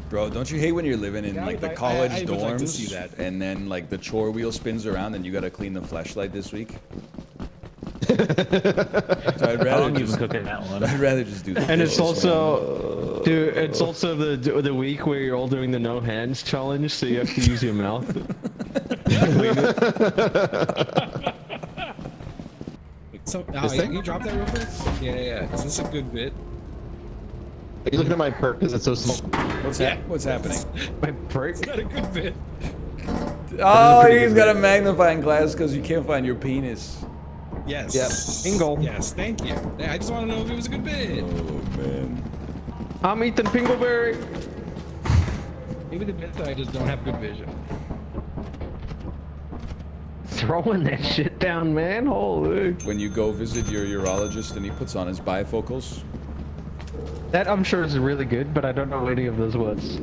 Bro, don't you hate when you're living in like the college I would dorms like to see that. and then like the chore wheel spins around and you gotta clean the flashlight this week? So I'd rather I'm even just cooking that one. I'd rather just do. And it's this, also, dude, it's also the week where you're all doing the no hands challenge, so you have to use your mouth. So, This thing? you drop that real quick? Yeah. Is this a good bit? Are you looking at my perk because it's so small? What's happening? My break. Is that a good bit? Oh, he's got a magnifying glass because you can't find your penis. Yes. Yep. Bingo. Yes, thank you. I just want to know if it was a good bit. Oh man. I'm Ethan Pingleberry. Maybe the bits I just don't have good vision. Throwing that shit down, man. Holy. When you go visit your urologist and he puts on his bifocals. That I'm sure is really good, but I don't know any of those words.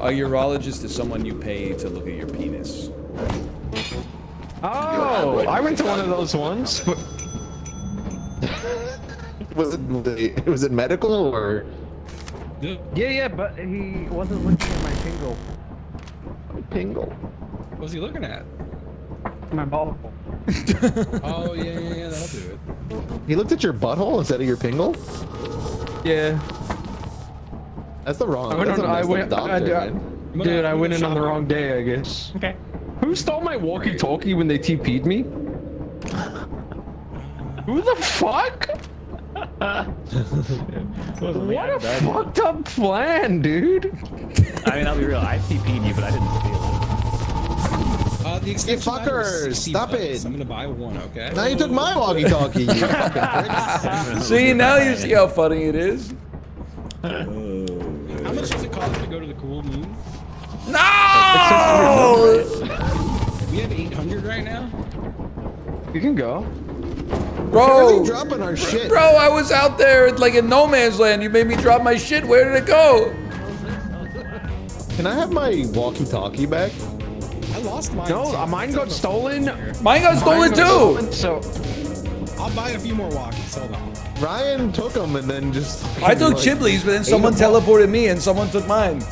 A urologist is someone you pay to look at your penis. Oh, I went to one of those ones, but was it medical or? yeah, but he wasn't looking at my pingle. Pingle. What was he looking at? My ball. Oh yeah, that'll do it. He looked at your butthole instead of your pingle? Yeah. That's the wrong. I went that's on, a I messed went, up doctor, man. dude, I went in on the wrong day, I guess. Okay. Who stole my walkie-talkie when they TP'd me? Who the fuck? What a fucked up plan, dude. I mean, I'll be real. I TP'd you, but I didn't steal The extension fuckers, stop it. I'm gonna buy one, okay? Now you took my walkie-talkie, you fucking pricks. See, now you see how funny it is. How much does it cost to go to the cool moon? No! We have 800 right now. You can go. Bro, dropping our shit. Bro, I was out there like in no man's land. You made me drop my shit. Where did it go? Can I have my walkie-talkie back? I lost mine. No, mine got stolen. Mine got stolen too. So I'll buy a few more walkies. Hold on. Ryan took them and then just. I took Chiblee's, but then someone teleported me and someone took mine.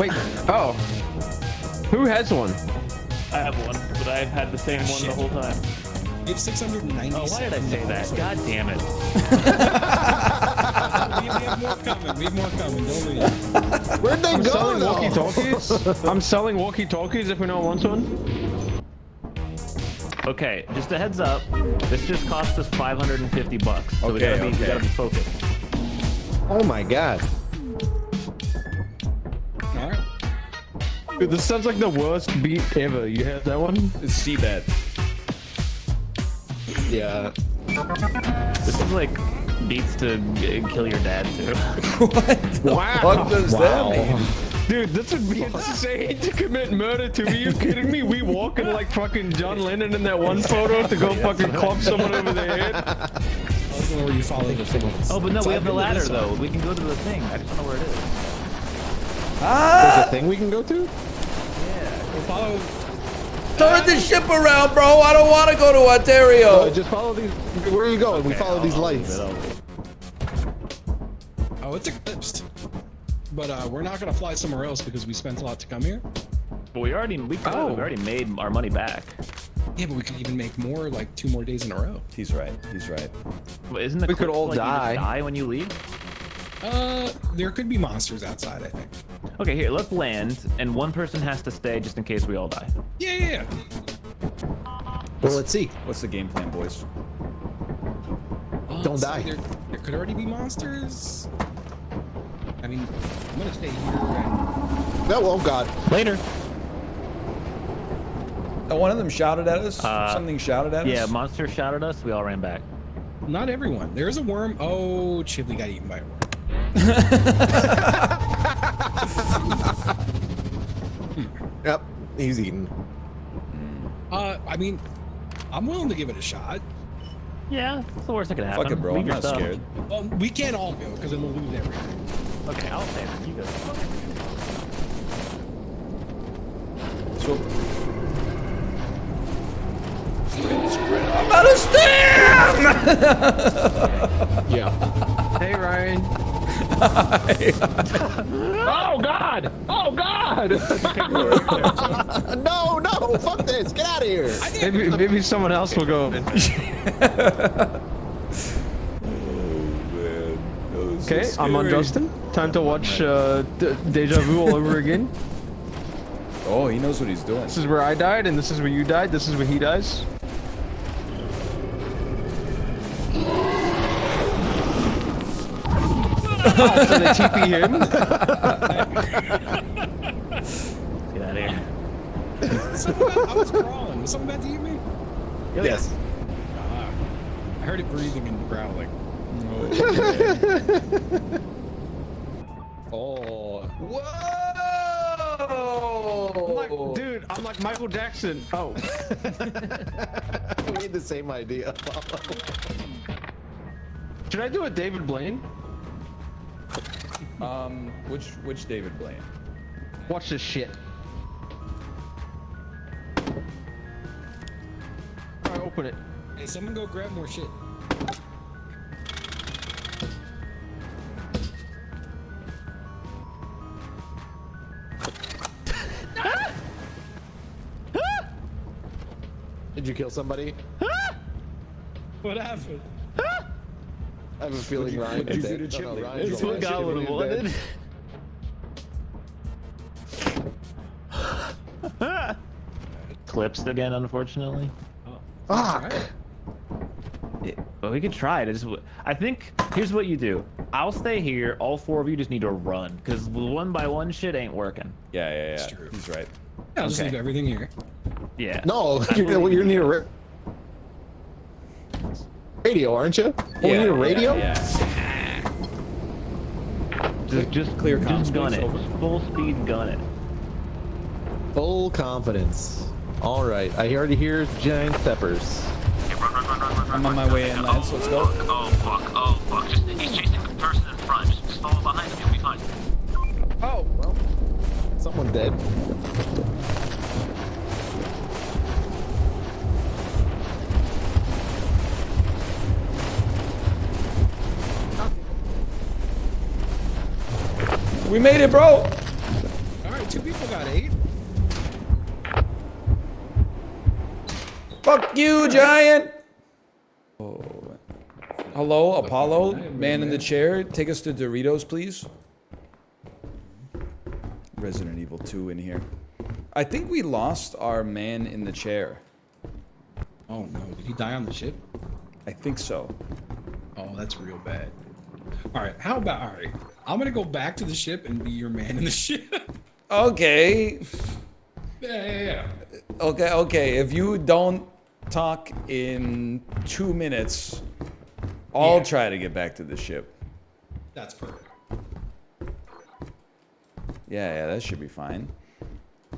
wait. Oh. Who has one? I have one, but I've had the same one the whole time. We have 690. Oh, why did I say that? God damn it. We have more coming. We have more coming. Don't leave. Where'd they I'm go? selling though? walkie-talkies. I'm selling walkie-talkies if anyone wants one. Okay, just a heads up. This just cost us $550. So we gotta be focused. Oh my god. All right. Dude, this sounds like the worst beat ever. You had that one? It's Seabed. Yeah. This is like beats to kill your dad too. What does that mean? Dude, this would be insane to commit murder to. Are you kidding me? We walking like fucking John Lennon in that one photo to go fucking club someone over the head. Where you follow the thing. Oh, but no, we have the ladder though. We can go to the thing. I just don't know where it is. There's a thing we can go to? We'll follow. Turn the ship around, bro. I don't want to go to Ontario. Just follow these. Where are you going? We follow these lights. Oh, it's eclipsed. But we're not gonna fly somewhere else because we spent a lot to come here. But we already made our money back. Yeah, but we can even make more, like 2 more days in a row. He's right. He's right. But isn't the We could cliff all like you just die. die when you leave? There could be monsters outside, I think. Okay, here, let's land, and one person has to stay just in case we all die. Yeah. Well, let's see. What's the game plan, boys? Don't die. There could already be monsters. I mean, I'm gonna stay here and... No, oh god. Later. Oh, one of them shouted at us? Something shouted at us? Yeah, monster shouted us, we all ran back. Not everyone. There is a worm. Oh, Chiblee got eaten by a worm. Yep, he's eaten. I mean, I'm willing to give it a shot. Yeah, that's the worst that could happen. Fuck it, bro. Leave I'm your not stuff. scared. Well, we can't all go because then we'll lose everything. Okay, I'll stay. You go. So... I'm out of steam! Yeah. Hey, Ryan. Oh, God! Oh, God! No, fuck this. Get out of here. Maybe someone else will go. Okay, I'm on Justin. Time to watch Deja Vu all over again. Oh, he knows what he's doing. This is where I died, and this is where you died. This is where he dies. Oh, so they TP him. Get out of here. I was crawling. Was something bad to eat me? Yes. I heard it breathing and growling. Oh. Whoa! Dude, I'm like Michael Jackson. Oh. We had the same idea. Should I do a David Blaine? Which David Blaine? Watch this shit. All right, open it. Hey, someone go grab more shit. Did you kill somebody? What happened? I have a feeling Ryan did that. No, no, Ryan This did what that. Goblin wanted. Clips again, unfortunately. Fuck! But we could try it. I think here's what you do. I'll stay here. All four of you just need to run, because one by one shit ain't working. Yeah. That's true. He's right. I'll just leave everything here. Yeah. No, you need a radio, aren't you? Oh, you need a radio? Yeah. Just clear comms, just gun please, it. over. Just full speed gun it. Full confidence. All right, I already hear giant steppers. Okay, run. I'm on my way in, Lance. Let's go. Oh fuck. Just, he's chasing the person in front. Just follow behind him, you'll be fine. Oh, well, someone dead. We made it, bro. All right, 2 people got 8. Fuck you, giant. Oh. Hello, Apollo, man in the chair. Take us to Doritos, please. Resident Evil 2 in here. I think we lost our man in the chair. Oh no, did he die on the ship? I think so. Oh, that's real bad. All right, how about, all right, I'm gonna go back to the ship and be your man in the ship. Okay. Yeah. Okay. If you don't talk in 2 minutes, I'll try to get back to the ship. That's perfect. Yeah, that should be fine.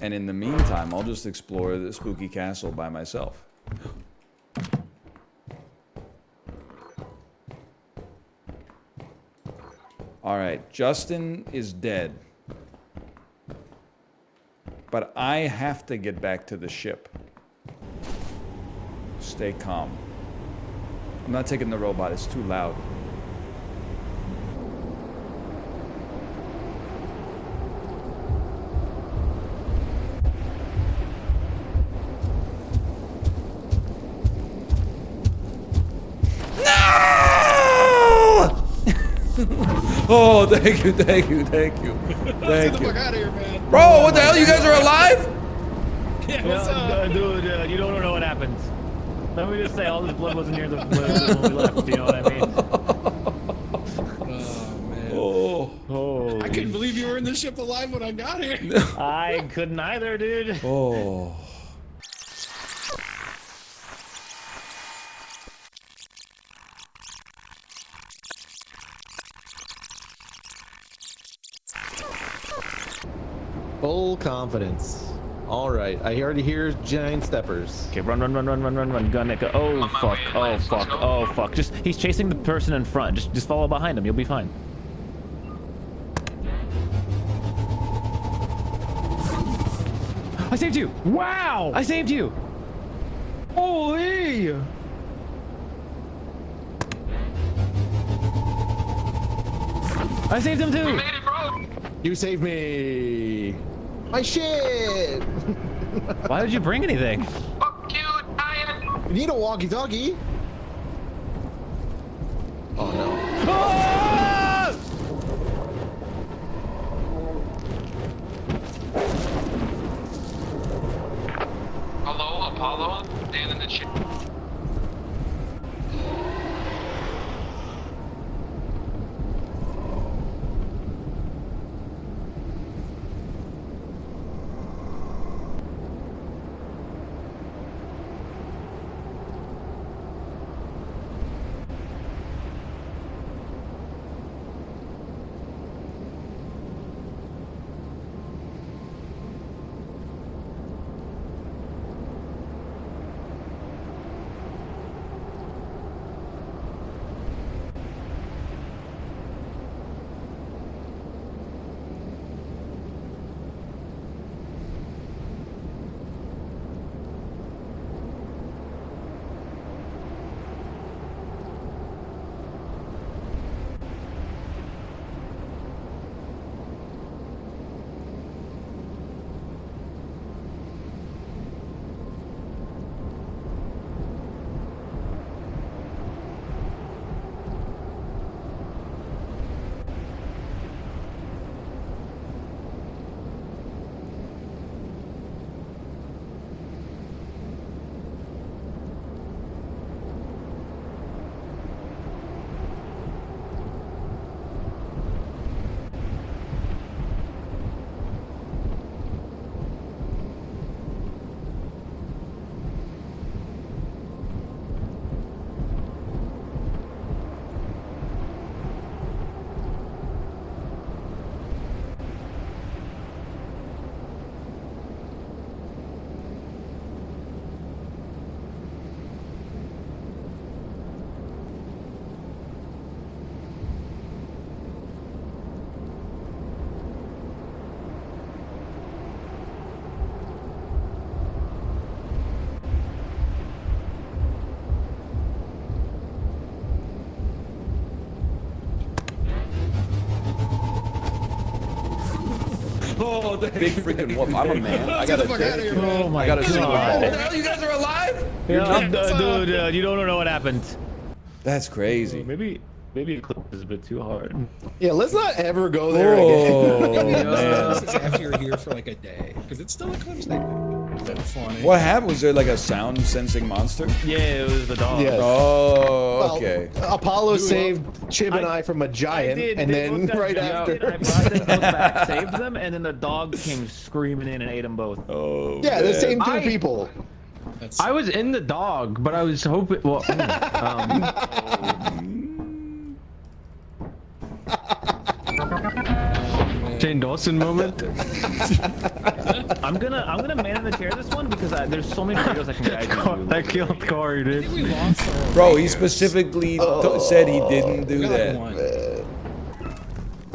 And in the meantime, I'll just explore the spooky castle by myself. All right, Justin is dead. But I have to get back to the ship. Stay calm. I'm not taking the robot, it's too loud. Oh, thank you. Get the fuck out of here, man. Bro, what the hell? You guys are alive? Yeah, what's up? Dude, you don't know what happens. Let me just say, all this blood wasn't near the when we left. You know what I mean? Oh man. Oh. I couldn't believe you were in the ship alive when I got here. I couldn't either, dude. Oh. Full confidence. All right, I already hear giant steppers. Okay, run, gun it. Go. Oh fuck. Just he's chasing the person in front. Just follow behind him. You'll be fine. I saved you. Wow! I saved you. Holy! I saved him too. We made it, bro. You saved me. My shit. Why did you bring anything? Fuck you, giant. You need a walkie-talkie. Oh no. Ah! Hello, Apollo? Dan in the chat. Oh, Big freaking whoop. I'm a man. I gotta take. Oh my I gotta see god. the the hell? You guys are alive? Yeah, dude, you don't know what happened. That's crazy. Maybe a clip is a bit too hard. Yeah, let's not ever go there Oh, again. man. This is after you're here for like a day, because it's still a eclipse day. That's funny. What happened? Was there like a sound sensing monster? Yeah, it was the dog. Yes. Oh, Well, okay. Apollo saved Chib and I from a giant, and They then both got right jumped, after. I brought them both back, saved them, and then the dog came screaming in and ate them both. Oh, Yeah, the man. same two people. I was in the dog, but I was hoping. Well, Jane Dawson moment. I'm gonna man in the chair this one because there's so many videos I can guide you to. That killed Corey, dude. Bro, he specifically said he didn't do that.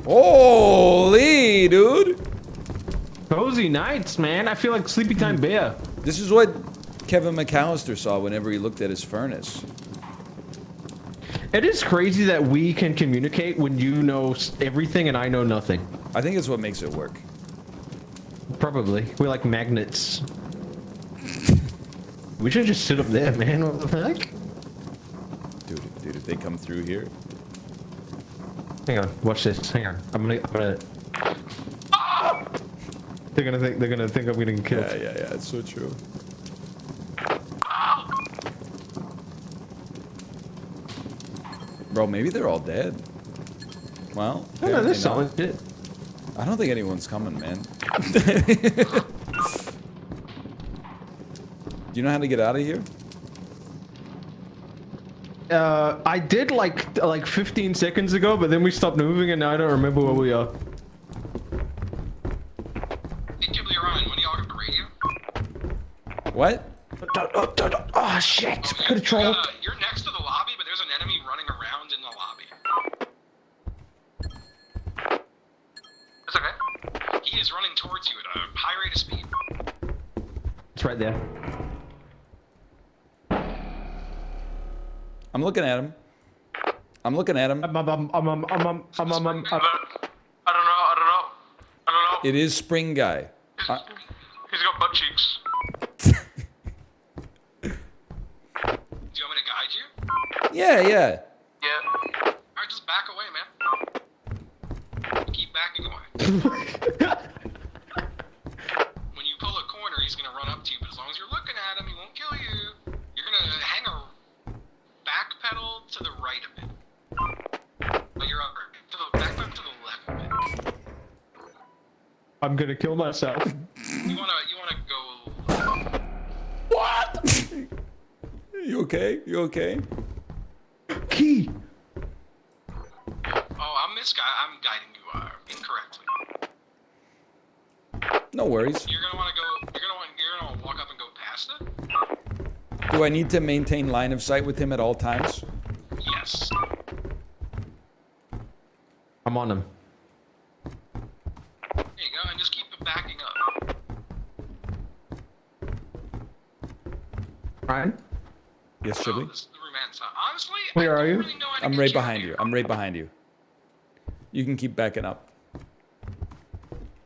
Holy, dude. Cozy nights, man. I feel like Sleepy Time Bear. This is what Kevin McAllister saw whenever he looked at his furnace. It is crazy that we can communicate when you know everything and I know nothing. I think it's what makes it work. Probably. We're like magnets. We should just sit up there, man. What the heck? Dude, if they come through here. Hang on, watch this. Hang on. I'm gonna. They're gonna think I'm getting killed. Yeah, it's so true. Bro, maybe they're all dead. Well, No, there's apparently not. someone did. I don't think anyone's coming, man. Do you know how to get out of here? I did like 15 seconds ago, but then we stopped moving, and now I don't remember where we are. Hey, Chiblee or Ryan, when do y'all get the radio? What? Oh shit! You're next to the lobby, but there's an enemy running around in the lobby. That's okay. He is running towards you at a high rate of speed. It's right there. I'm looking at him. I'm looking at him. I don't know. It is Spring Guy. He's got butt cheeks. Do you want me to guide you? Yeah. Yeah. Alright, just back away, man. Keep backing away. When you pull a corner, he's gonna run up to you, but as long as you're looking at him, he won't kill you. You're gonna hang a back pedal to the right a bit. But you're up to the back pedal to the left a bit. I'm gonna kill myself. You wanna go. What? You okay? You okay? Key. Oh, I'm guiding you incorrectly. No worries. You're gonna wanna walk up and go past it? Do I need to maintain line of sight with him at all times? Yes. I'm on him. There you go, and just keep backing up. Ryan? Yes, Chiblee? This is the romance. Honestly, Where are you? really know how to I'm get right you behind here. you. I'm right behind you. You can keep backing up.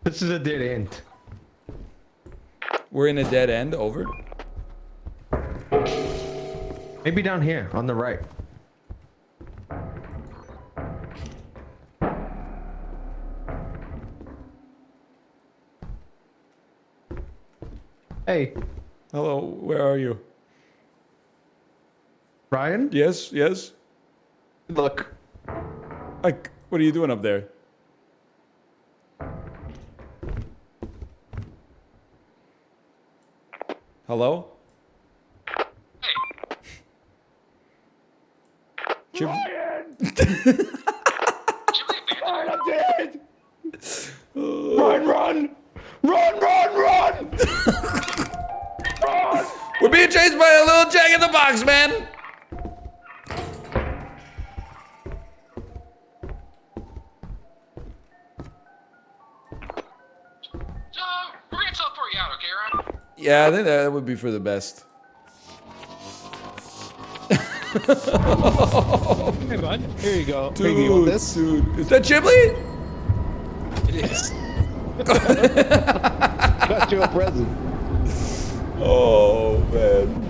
This is a dead end. We're in a dead end. Over. Maybe down here on the right. Hey, Hello. Where are you? Ryan? Yes. Yes. Look. Like, what are you doing up there? Hello? Hey, Chib- Chiblee abandoned you. Run! We're being chased by a little Jack in the Box, man! We're gonna teleport you out, okay, Ryan? Yeah, I think that would be for the best. Hey, bud. Here you go. Dude, you want this? dude. Is that Chiblee? It is. Got you a present. Oh man.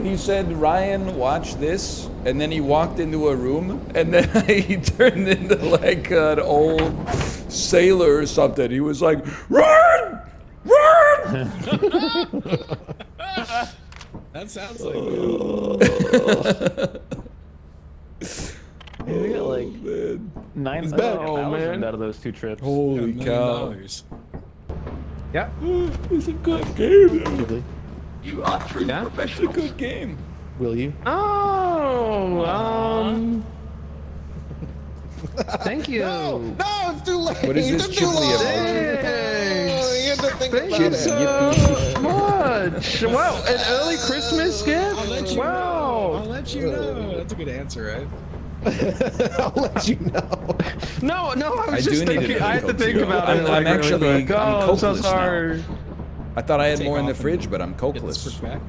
He said, Ryan, watch this, and then he walked into a room, and then he turned into like an old sailor or something. He was like, run! Run! That sounds like We got like man. 9,000 out of those 2 trips. Holy cow. Yeah. It's a good game. You are true Yeah? It's a good game. Will you? Oh, thank you. No, it's too late. What is this It's too chiblee long. emoji? Oh, you have to think Thank about you it. so much. Wow, an early Christmas gift? I'll let you know. Wow. I'll let you know. That's a good answer, right? I'll let you know. No, I I was do just need thinking. to I have to think too. about I'm, it. I'm like, actually really quick. I'm Oh, I'm so cokeless sorry. now. I thought I had Take more in the off fridge, and but I'm Get this cokeless. back.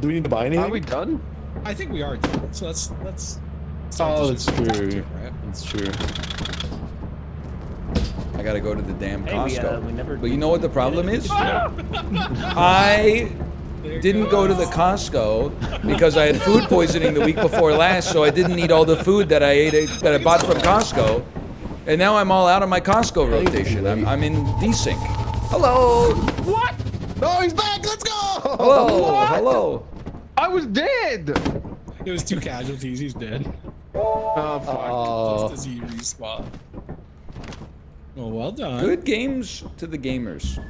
Do we need to buy anything? Are we done? I think we are done. So let's. Oh, that's true. Right? That's true. I gotta go to the damn Hey, Costco. we never But you know what the problem is? I didn't go to the Costco because I had food poisoning the week before last, so I didn't eat all the food that I bought from Costco. And now I'm all out of my Costco rotation. I'm in desync. Hello. What? No, he's back. Let's go. Hello. What? Hello. I was dead. It was 2 casualties. He's dead. Oh, fuck. Just as he respawned. Well done. Good games to the gamers.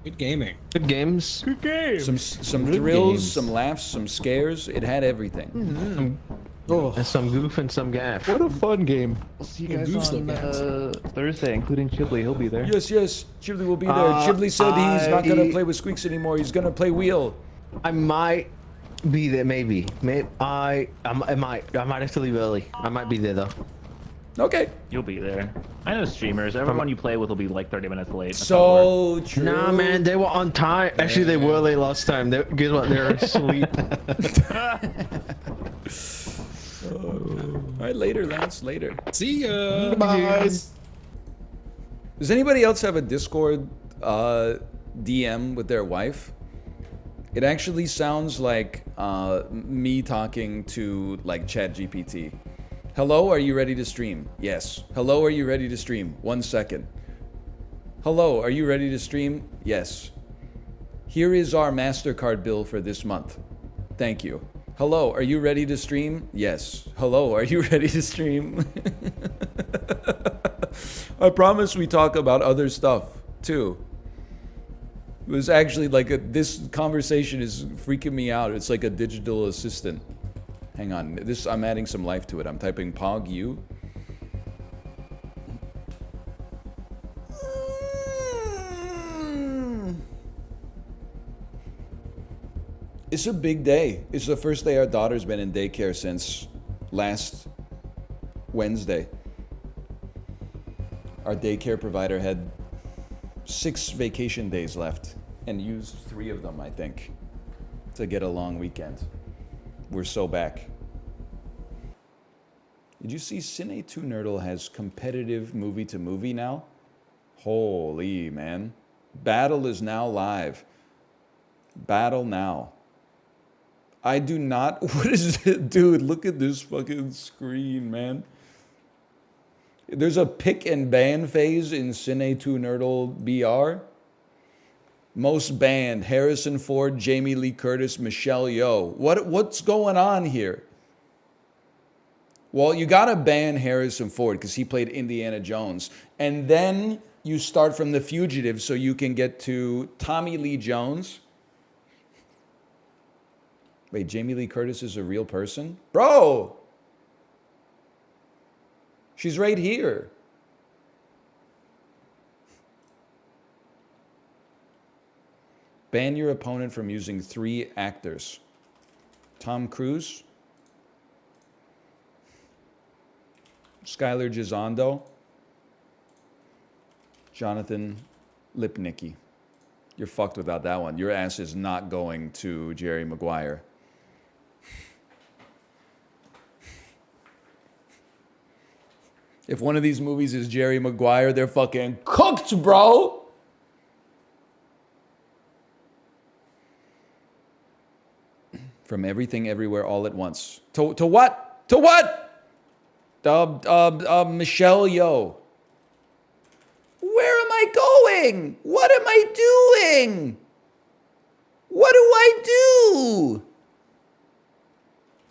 Good gaming. Good games. Good games. Some Good thrills, games. some laughs, some scares. It had everything. Oh, And some goof and some gaff. what a fun game. We'll see you Yeah, guys Goof's on no Thursday, including Chiblee. He'll be there. Yes, Chiblee will be there. Chiblee said he's not gonna play with Squeaks anymore. He's gonna play Wheel. I might be there, maybe. I might have to leave early. I might be there though. Okay. You'll be there. I know streamers. Everyone you play with will be like 30 minutes late. That's how it works. So true. Nah, man, they were on time. Actually, they were late last time. Guess what? They were asleep. All right, later, Lance. Later. See ya. Bye. Does anybody else have a Discord DM with their wife? It actually sounds like me talking to like ChatGPT. Hello, are you ready to stream? Yes. Hello, are you ready to stream? 1 second. Hello, are you ready to stream? Yes. Here is our MasterCard bill for this month. Thank you. Hello, are you ready to stream? Yes. Hello, are you ready to stream? I promise we talk about other stuff too. It was actually like this conversation is freaking me out. It's like a digital assistant. Hang on, I'm adding some life to it. I'm typing Pog U. It's a big day. It's the first day our daughter's been in daycare since last Wednesday. Our daycare provider had 6 vacation days left and used 3 of them, I think, to get a long weekend. We're so back. Did you see Cine 2 Nerdle has competitive movie-to-movie now? Holy man. Battle is now live. Battle now. I do not... What is it? Dude, look at this fucking screen, man. There's a pick and ban phase in Cine 2 Nerdle BR. Most banned, Harrison Ford, Jamie Lee Curtis, Michelle Yeoh. What's going on here? Well, you gotta ban Harrison Ford because he played Indiana Jones. And then you start from The Fugitive so you can get to Tommy Lee Jones. Wait, Jamie Lee Curtis is a real person? Bro! She's right here. Ban your opponent from using 3 actors. Tom Cruise, Skylar Gisondo, Jonathan Lipnicki. You're fucked without that one. Your ass is not going to Jerry Maguire. If one of these movies is Jerry Maguire, they're fucking cooked, bro. From Everything Everywhere All at Once. To what? To what? Michelle Yeoh. Where am I going? What am I doing? What do I do?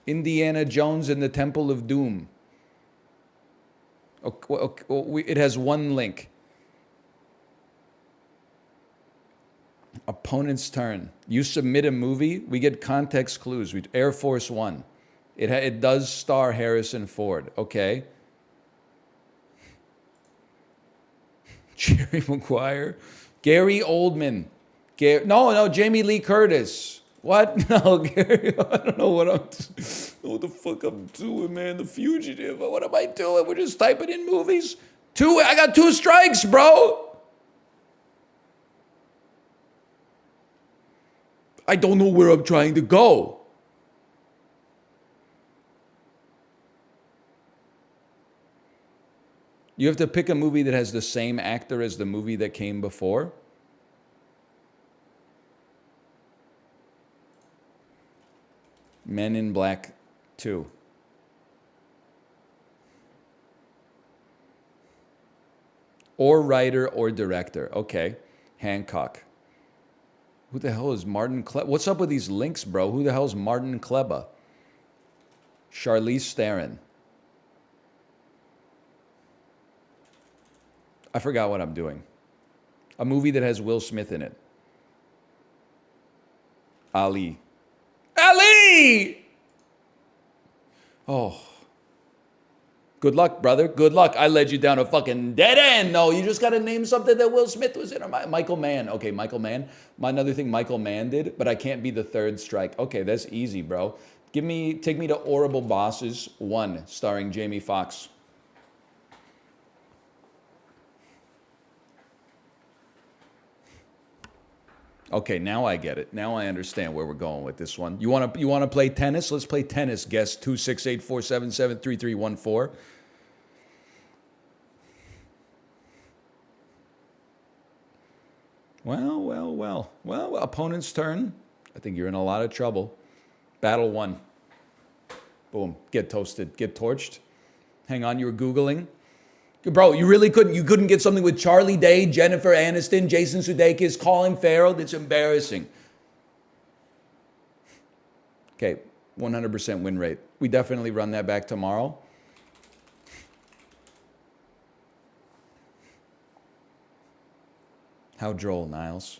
Indiana Jones and the Temple of Doom. Okay, it has one link. Opponent's turn. You submit a movie, we get context clues. Air Force One. It does star Harrison Ford. Okay. Jerry Maguire. Gary Oldman. No, Jamie Lee Curtis. What? No, Gary, I don't know what the fuck I'm doing, man. The Fugitive. What am I doing? We're just typing in movies. I got 2 strikes, bro. I don't know where I'm trying to go. You have to pick a movie that has the same actor as the movie that came before. Men in Black 2. Or writer or director. Okay. Hancock. Who the hell is Martin Kleba? What's up with these links, bro? Who the hell is Martin Kleba? Charlize Theron. I forgot what I'm doing. A movie that has Will Smith in it. Ali. Ali! Oh. Good luck, brother. Good luck. I led you down a fucking dead end. No, you just got to name something that Will Smith was in. Or Michael Mann. Okay, Michael Mann. Another thing Michael Mann did, but I can't be the third strike. Okay, that's easy, bro. Take me to Horrible Bosses 1, starring Jamie Foxx. Okay, now I get it. Now I understand where we're going with this one. You want to play tennis? Let's play tennis. Guess 268-477-3314. Well, opponent's turn. I think you're in a lot of trouble. Battle 1. Boom. Get toasted. Get torched. Hang on, you were Googling. Bro, you really couldn't. You couldn't get something with Charlie Day, Jennifer Aniston, Jason Sudeikis, Colin Farrell. That's embarrassing. Okay, 100% win rate. We definitely run that back tomorrow. How droll, Niles.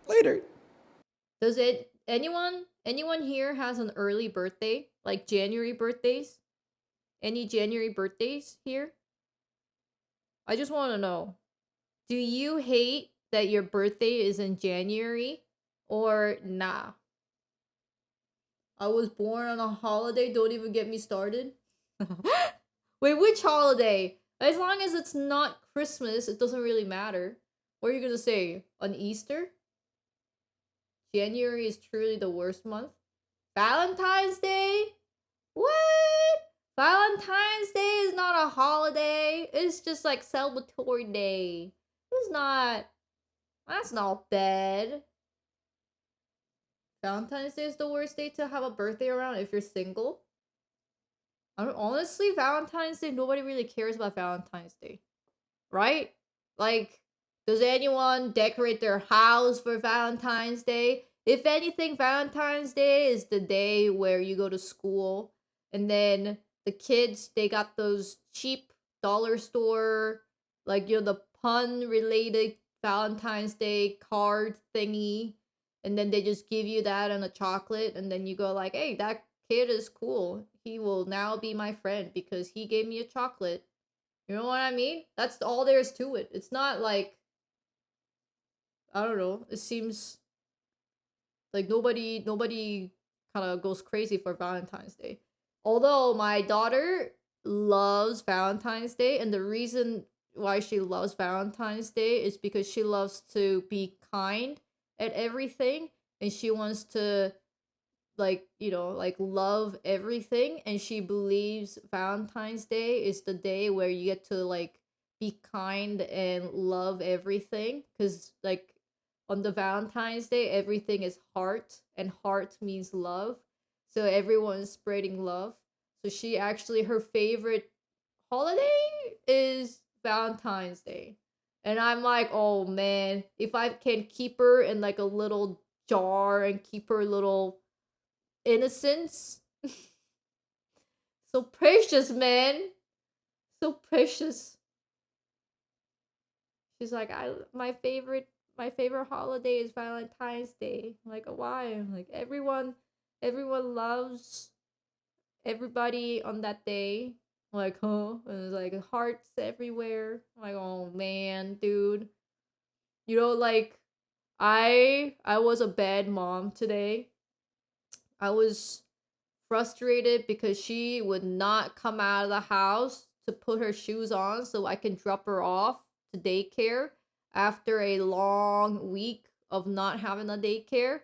Later. Does anyone here has an early birthday? Like January birthdays? Any January birthdays here? I just want to know. Do you hate that your birthday is in January? Or nah? I was born on a holiday, don't even get me started. Wait, which holiday? As long as it's not Christmas, it doesn't really matter. What are you gonna say? On Easter? January is truly the worst month. Valentine's Day? What? Valentine's Day is not a holiday. It's just like celebratory day. It's not. That's not bad. Valentine's Day is the worst day to have a birthday around if you're single. Honestly, Valentine's Day, nobody really cares about Valentine's Day. Right? Like, does anyone decorate their house for Valentine's Day? If anything, Valentine's Day is the day where you go to school and then the kids, they got those cheap dollar store, like, you know, the pun-related Valentine's Day card thingy. And then they just give you that and a chocolate. And then you go like, hey, that kid is cool. He will now be my friend because he gave me a chocolate. You know what I mean? That's all there is to it. It's not like, I don't know. It seems like nobody kind of goes crazy for Valentine's Day. Although my daughter loves Valentine's Day, and the reason why she loves Valentine's Day is because she loves to be kind at everything, and she wants to like, you know, like love everything, and she believes Valentine's Day is the day where you get to like be kind and love everything, because like on the Valentine's Day everything is heart, and heart means love, so everyone's spreading love. So she actually, her favorite holiday is Valentine's Day. And I'm like, oh man, if I can keep her in like a little jar and keep her little innocence. So precious, man. So precious. She's like, my favorite holiday is Valentine's Day. I'm like, why? I'm like, everyone loves everybody on that day. I'm like, huh? And it's like hearts everywhere. I'm like, oh man, dude. You know, like I was a bad mom today. I was frustrated because she would not come out of the house to put her shoes on so I can drop her off to daycare after a long week of not having a daycare.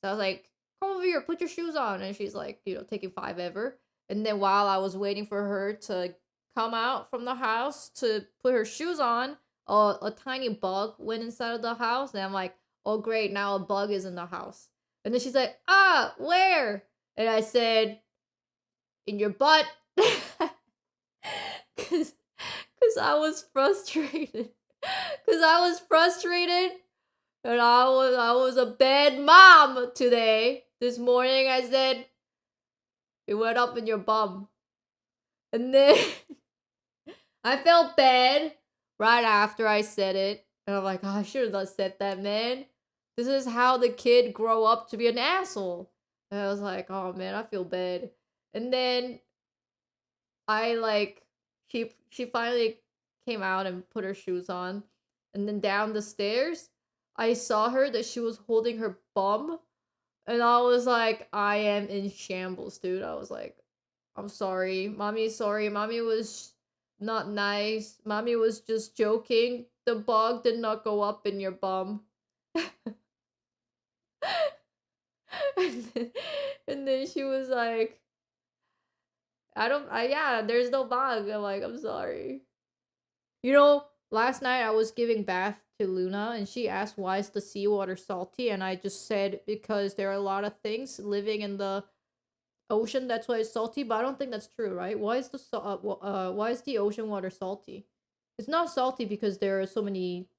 So I was like, come over here, put your shoes on. And she's like, you know, taking 5 ever. And then while I was waiting for her to come out from the house to put her shoes on, a tiny bug went inside of the house. And I'm like, oh great, now a bug is in the house. And then she's like, where? And I said, in your butt. Cause I was frustrated. And I was a bad mom today. This morning I said, it went up in your bum. And then I felt bad right after I said it. And I'm like, oh, I should have not said that, man. This is how the kid grow up to be an asshole. And I was like, oh man, I feel bad. And then I like, she finally came out and put her shoes on. And then down the stairs, I saw her that she was holding her bum. And I was like, I am in shambles, dude. I was like, I'm sorry. Mommy's sorry. Mommy was not nice. Mommy was just joking. The bug did not go up in your bum. and then she was like, there's no bug. I'm like, I'm sorry. You know, last night I was giving bath to Luna and she asked why is the seawater salty, and I just said because there are a lot of things living in the ocean, that's why it's salty. But I don't think that's true, right? Why is the ocean water salty? It's not salty because there are so many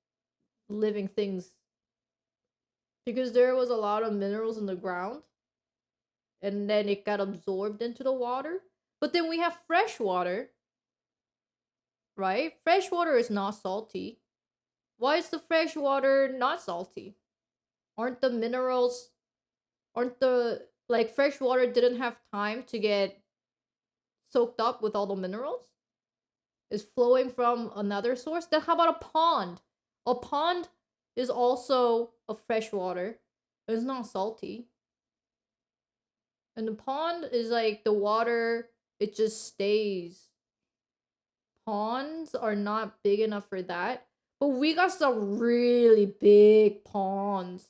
living things, because there was a lot of minerals in the ground and then it got absorbed into the water. But then we have fresh water, right? Fresh water is not salty. Why is the fresh water not salty? Aren't the minerals, like fresh water didn't have time to get soaked up with all the minerals? It's flowing from another source. Then how about a pond? A pond is also a fresh water. It's not salty. And the pond is like the water, it just stays. Ponds are not big enough for that. But we got some really big ponds.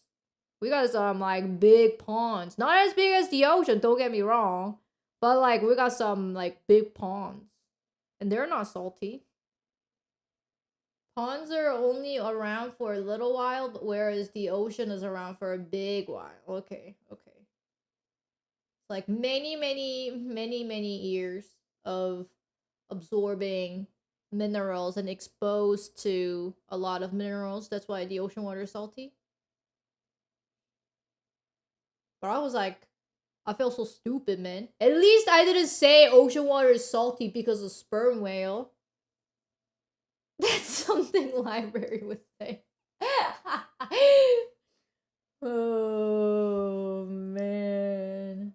We got some like big ponds. Not as big as the ocean, don't get me wrong. But like we got some like big ponds. And they're not salty. Ponds are only around for a little while, but whereas the ocean is around for a big while. Okay. It's like many years of absorbing minerals and exposed to a lot of minerals. That's why the ocean water is salty. But I was like, I felt so stupid, man. At least I didn't say ocean water is salty because of sperm whale. That's something Library would say. Oh, man.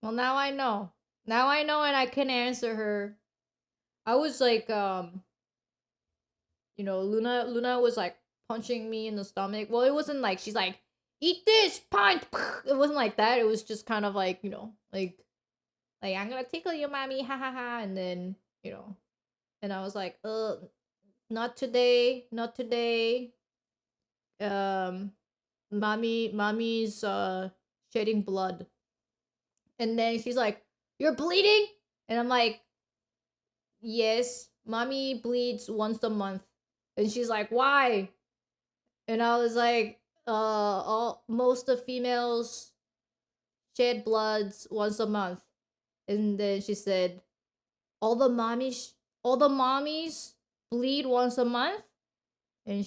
Well, now I know. Now I know and I can answer her. I was like, you know, Luna was like punching me in the stomach. Well, it wasn't like she's like, eat this, punch. It wasn't like that. It was just kind of like, you know, like I'm gonna tickle you, mommy, ha ha ha. And then, you know, and I was like, not today. Mommy's shedding blood. And then she's like, "You're bleeding?" And I'm like, "Yes, mommy bleeds once a month." And she's like, "Why?" And I was like, most of females shed bloods once a month." And then she said, all the mommies bleed once a month?" And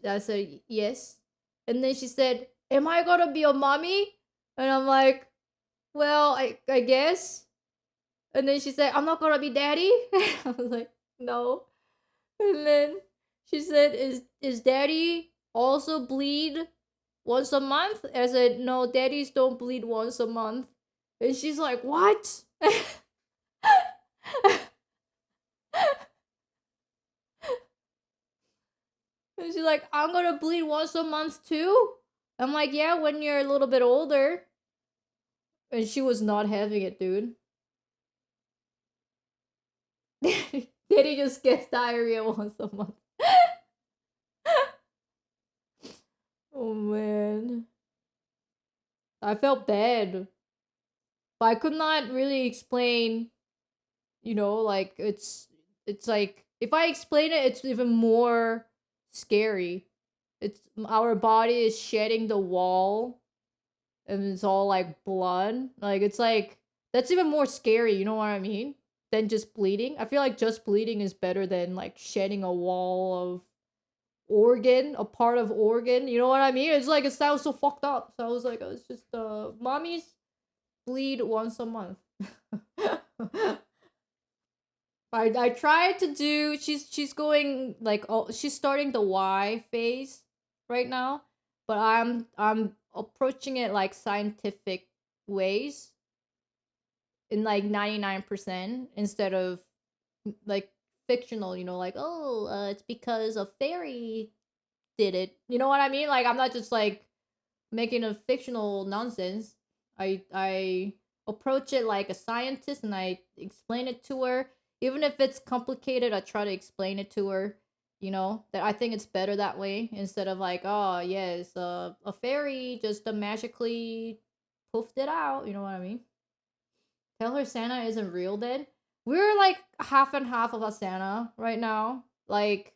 I said, "Yes." And then she said, "Am I gonna be a mommy?" And I'm like, "Well, I guess." And then she said, "I'm not gonna be daddy?" I was like, "No." And then she said, Is daddy also bleed once a month?" I said, "No, daddies don't bleed once a month." And she's like, "What?" And she's like, "I'm gonna bleed once a month too?" I'm like, "Yeah, when you're a little bit older." And she was not having it, dude. Daddy just gets diarrhea once a month. Oh man. I felt bad. But I could not really explain, like it's like if I explain it, it's even more scary. It's our body is shedding the wall and it's all like blood. Like it's like that's even more scary, you know what I mean? Than just bleeding. I feel like just bleeding is better than like shedding a wall of organ, a part of organ. You know what I mean? It's like it sounds so fucked up. So I was like, it's just mommies bleed once a month. I tried to do. She's going like she's starting the Y phase right now, but I'm approaching it like scientific ways in like 99% instead of like fictional, like, it's because a fairy did it. You know what I mean? Like I'm not just like making a fictional nonsense. I approach it like a scientist and I explain it to her. Even if it's complicated, I try to explain it to her. That I think it's better that way instead of like, oh yes, a fairy just magically poofed it out. You know what I mean? Tell her Santa isn't real then. We're like half and half of a Santa right now. Like,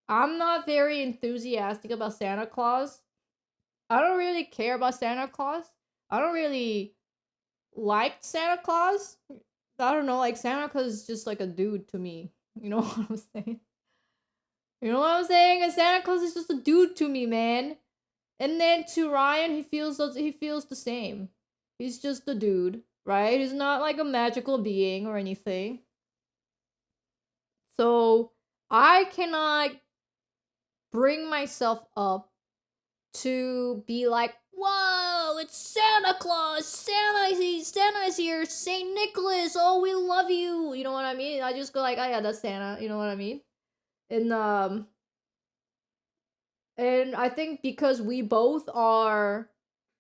I'm not very enthusiastic about Santa Claus. I don't really care about Santa Claus. I don't really like Santa Claus. I don't know, like Santa Claus is just like a dude to me. You know what I'm saying? You know what I'm saying? And Santa Claus is just a dude to me, man. And then to Ryan, he feels the same. He's just a dude, right? He's not like a magical being or anything. So I cannot bring myself up to be like, whoa, it's Santa Claus, Santa is here, Saint Nicholas, oh, we love you. You know what I mean? I just go like, oh yeah, that's Santa. You know what I mean? And I think because we both are,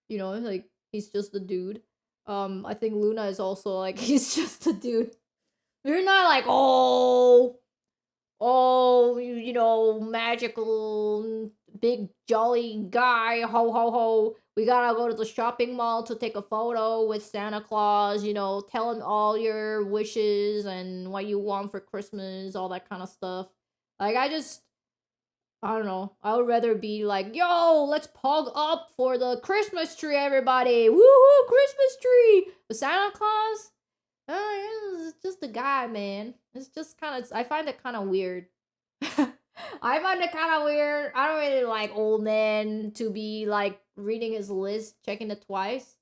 like he's just a dude. I think Luna is also like he's just a dude. We're not like magical big jolly guy, ho ho ho. We gotta go to the shopping mall to take a photo with Santa Claus, tell him all your wishes and what you want for Christmas, all that kind of stuff. Like I don't know. I would rather be like, yo, let's pog up for the Christmas tree, everybody. Woohoo, Christmas tree. But Santa Claus, it's just a guy, man. It's just kind of, I find it kind of weird. I find it kind of weird. I don't really like old men to be like reading his list, checking it twice.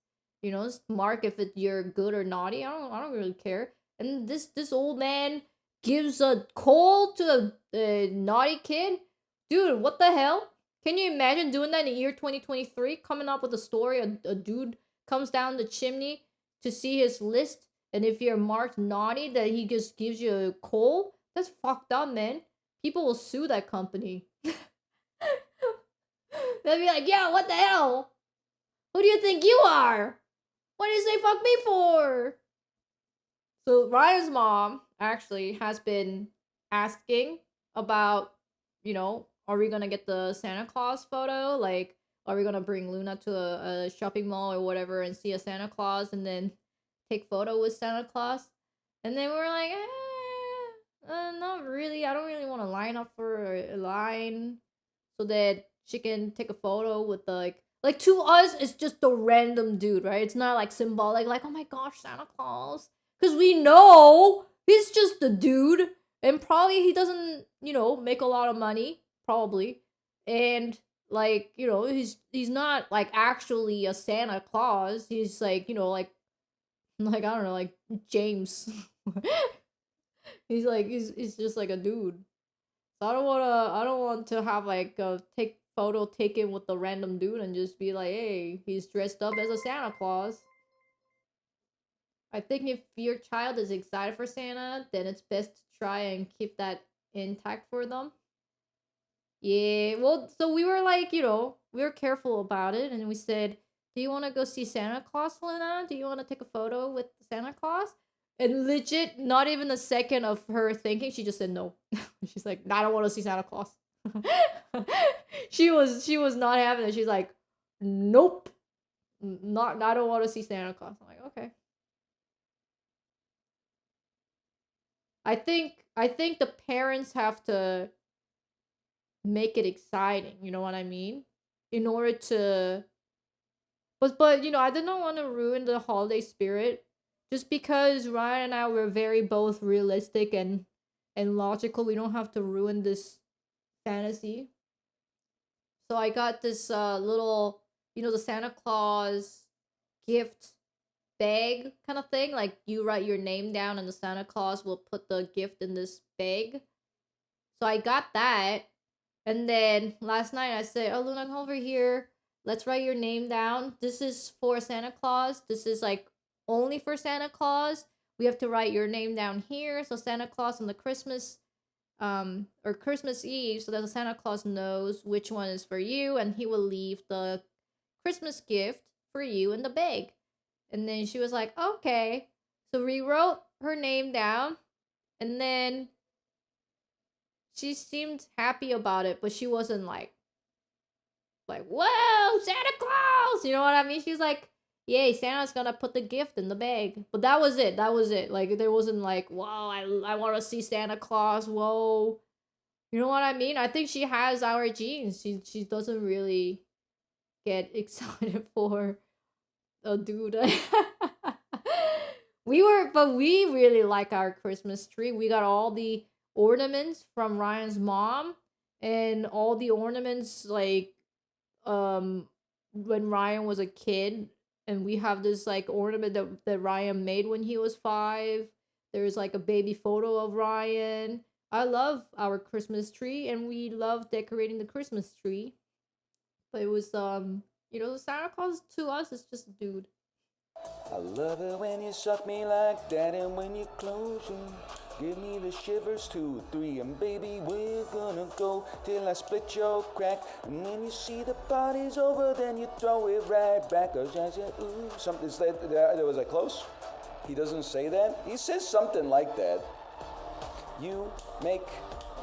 Just mark if you're good or naughty. I don't really care. And this old man gives a coal to a naughty kid. Dude, what the hell? Can you imagine doing that in the year 2023? Coming up with a story, a dude comes down the chimney to see his list, and if you're marked naughty, that he just gives you a coal? That's fucked up, man. People will sue that company. They'll be like, yo, what the hell? Who do you think you are? What did you say fuck me for? So Ryan's mom actually has been asking about, are we gonna get the Santa Claus photo? Like, are we gonna bring Luna to a shopping mall or whatever and see a Santa Claus and then take photo with Santa Claus? And then we were like, not really. I don't really want to line up for a line so that she can take a photo with the like to us it's just a random dude, right? It's not like symbolic, like, oh my gosh, Santa Claus, because we know he's just a dude and probably he doesn't, you know, make a lot of money, probably, and like, you know, he's not like actually a Santa Claus. He's like, you know, like I don't know, like James. he's just like a dude. So I don't want to have like a photo taken with the random dude and just be like, hey, he's dressed up as a Santa Claus. I think if your child is excited for Santa, then it's best to try and keep that intact for them. Yeah, well, so we were like, you know, we were careful about it, and we said, do you want to go see Santa Claus, Luna? Do you want to take a photo with Santa Claus? And legit, not even a second of her thinking, she just said no. She's like, I don't want to see Santa Claus. she was not having it. She's like, nope, I don't want to see Santa Claus. I'm like, okay. I think the parents have to make it exciting, you know what I mean? In order to but you know, I did not want to ruin the holiday spirit just because Ryan and I were very both realistic and logical. We don't have to ruin this fantasy. So I got this little, you know, the Santa Claus gift bag kind of thing. Like you write your name down and the Santa Claus will put the gift in this bag. So I got that. And then last night I said, oh, Luna, come over here. Let's write your name down. This is for Santa Claus. This is like only for Santa Claus. We have to write your name down here. So Santa Claus on the Christmas or Christmas Eve, so that the Santa Claus knows which one is for you, and he will leave the Christmas gift for you in the bag. And then she was like, okay. So we wrote her name down, and then she seemed happy about it, but she wasn't like, whoa, Santa Claus! You know what I mean? She was like, yay, Santa's gonna put the gift in the bag. But that was it. Like, there wasn't like, whoa, I want to see Santa Claus. Whoa. You know what I mean? I think she has our genes. She doesn't really get excited for a dude. We really like our Christmas tree. We got all the ornaments from Ryan's mom, and all the ornaments like when Ryan was a kid, and we have this like ornament that Ryan made when he was 5. There's like a baby photo of Ryan. I love our Christmas tree, and we love decorating the Christmas tree. But it was you know, Santa Claus to us is just a dude. I love it when you suck me like that, and when you close them, give me the shivers 2, 3, and baby, we're gonna go till I split your crack. And when you see the party's over, then you throw it right back. Cause I said, ooh, something. Was I close? He doesn't say that. He says something like that. You make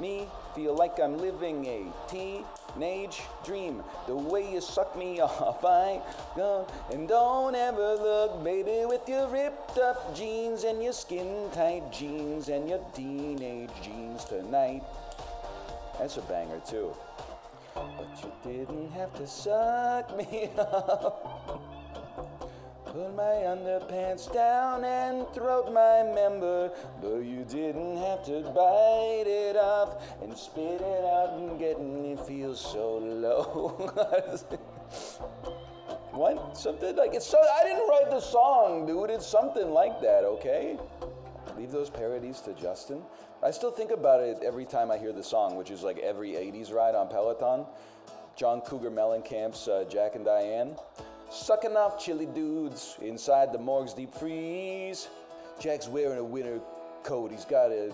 me feel like I'm living a teenage dream. The way you suck me off, I go. And don't ever look, baby, with your ripped up jeans and your skin tight jeans and your teenage jeans tonight. That's a banger too. But you didn't have to suck me off. Put my underpants down and throat my member, but you didn't have to bite it off and spit it out and get me feel so low. What? Something like it's so. I didn't write the song, dude. It's something like that, okay? Leave those parodies to Justin. I still think about it every time I hear the song, which is like every 80s ride on Peloton. John Cougar Mellencamp's Jack and Diane. Sucking off chilly dudes inside the morgue's deep freeze. Jack's wearing a winter coat. He's got a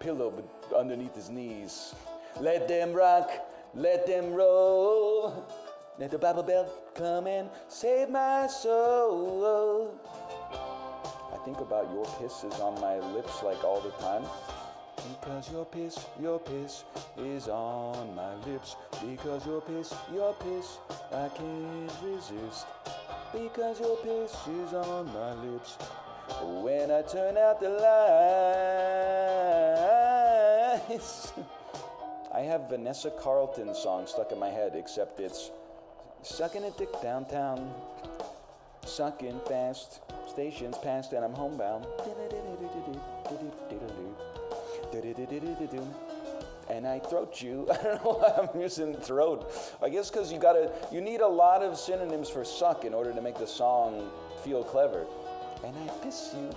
pillow underneath his knees. Let them rock, let them roll. Let the Bible belt come and save my soul. I think about your kisses on my lips like all the time. Because your piss is on my lips. Because your piss, I can't resist. Because your piss is on my lips. When I turn out the lights. I have Vanessa Carlton's song stuck in my head, except it's sucking a dick downtown, sucking fast, stations past and I'm homebound. And I throat you. I don't know why I'm using throat. I guess because you need a lot of synonyms for suck in order to make the song feel clever. And I piss you.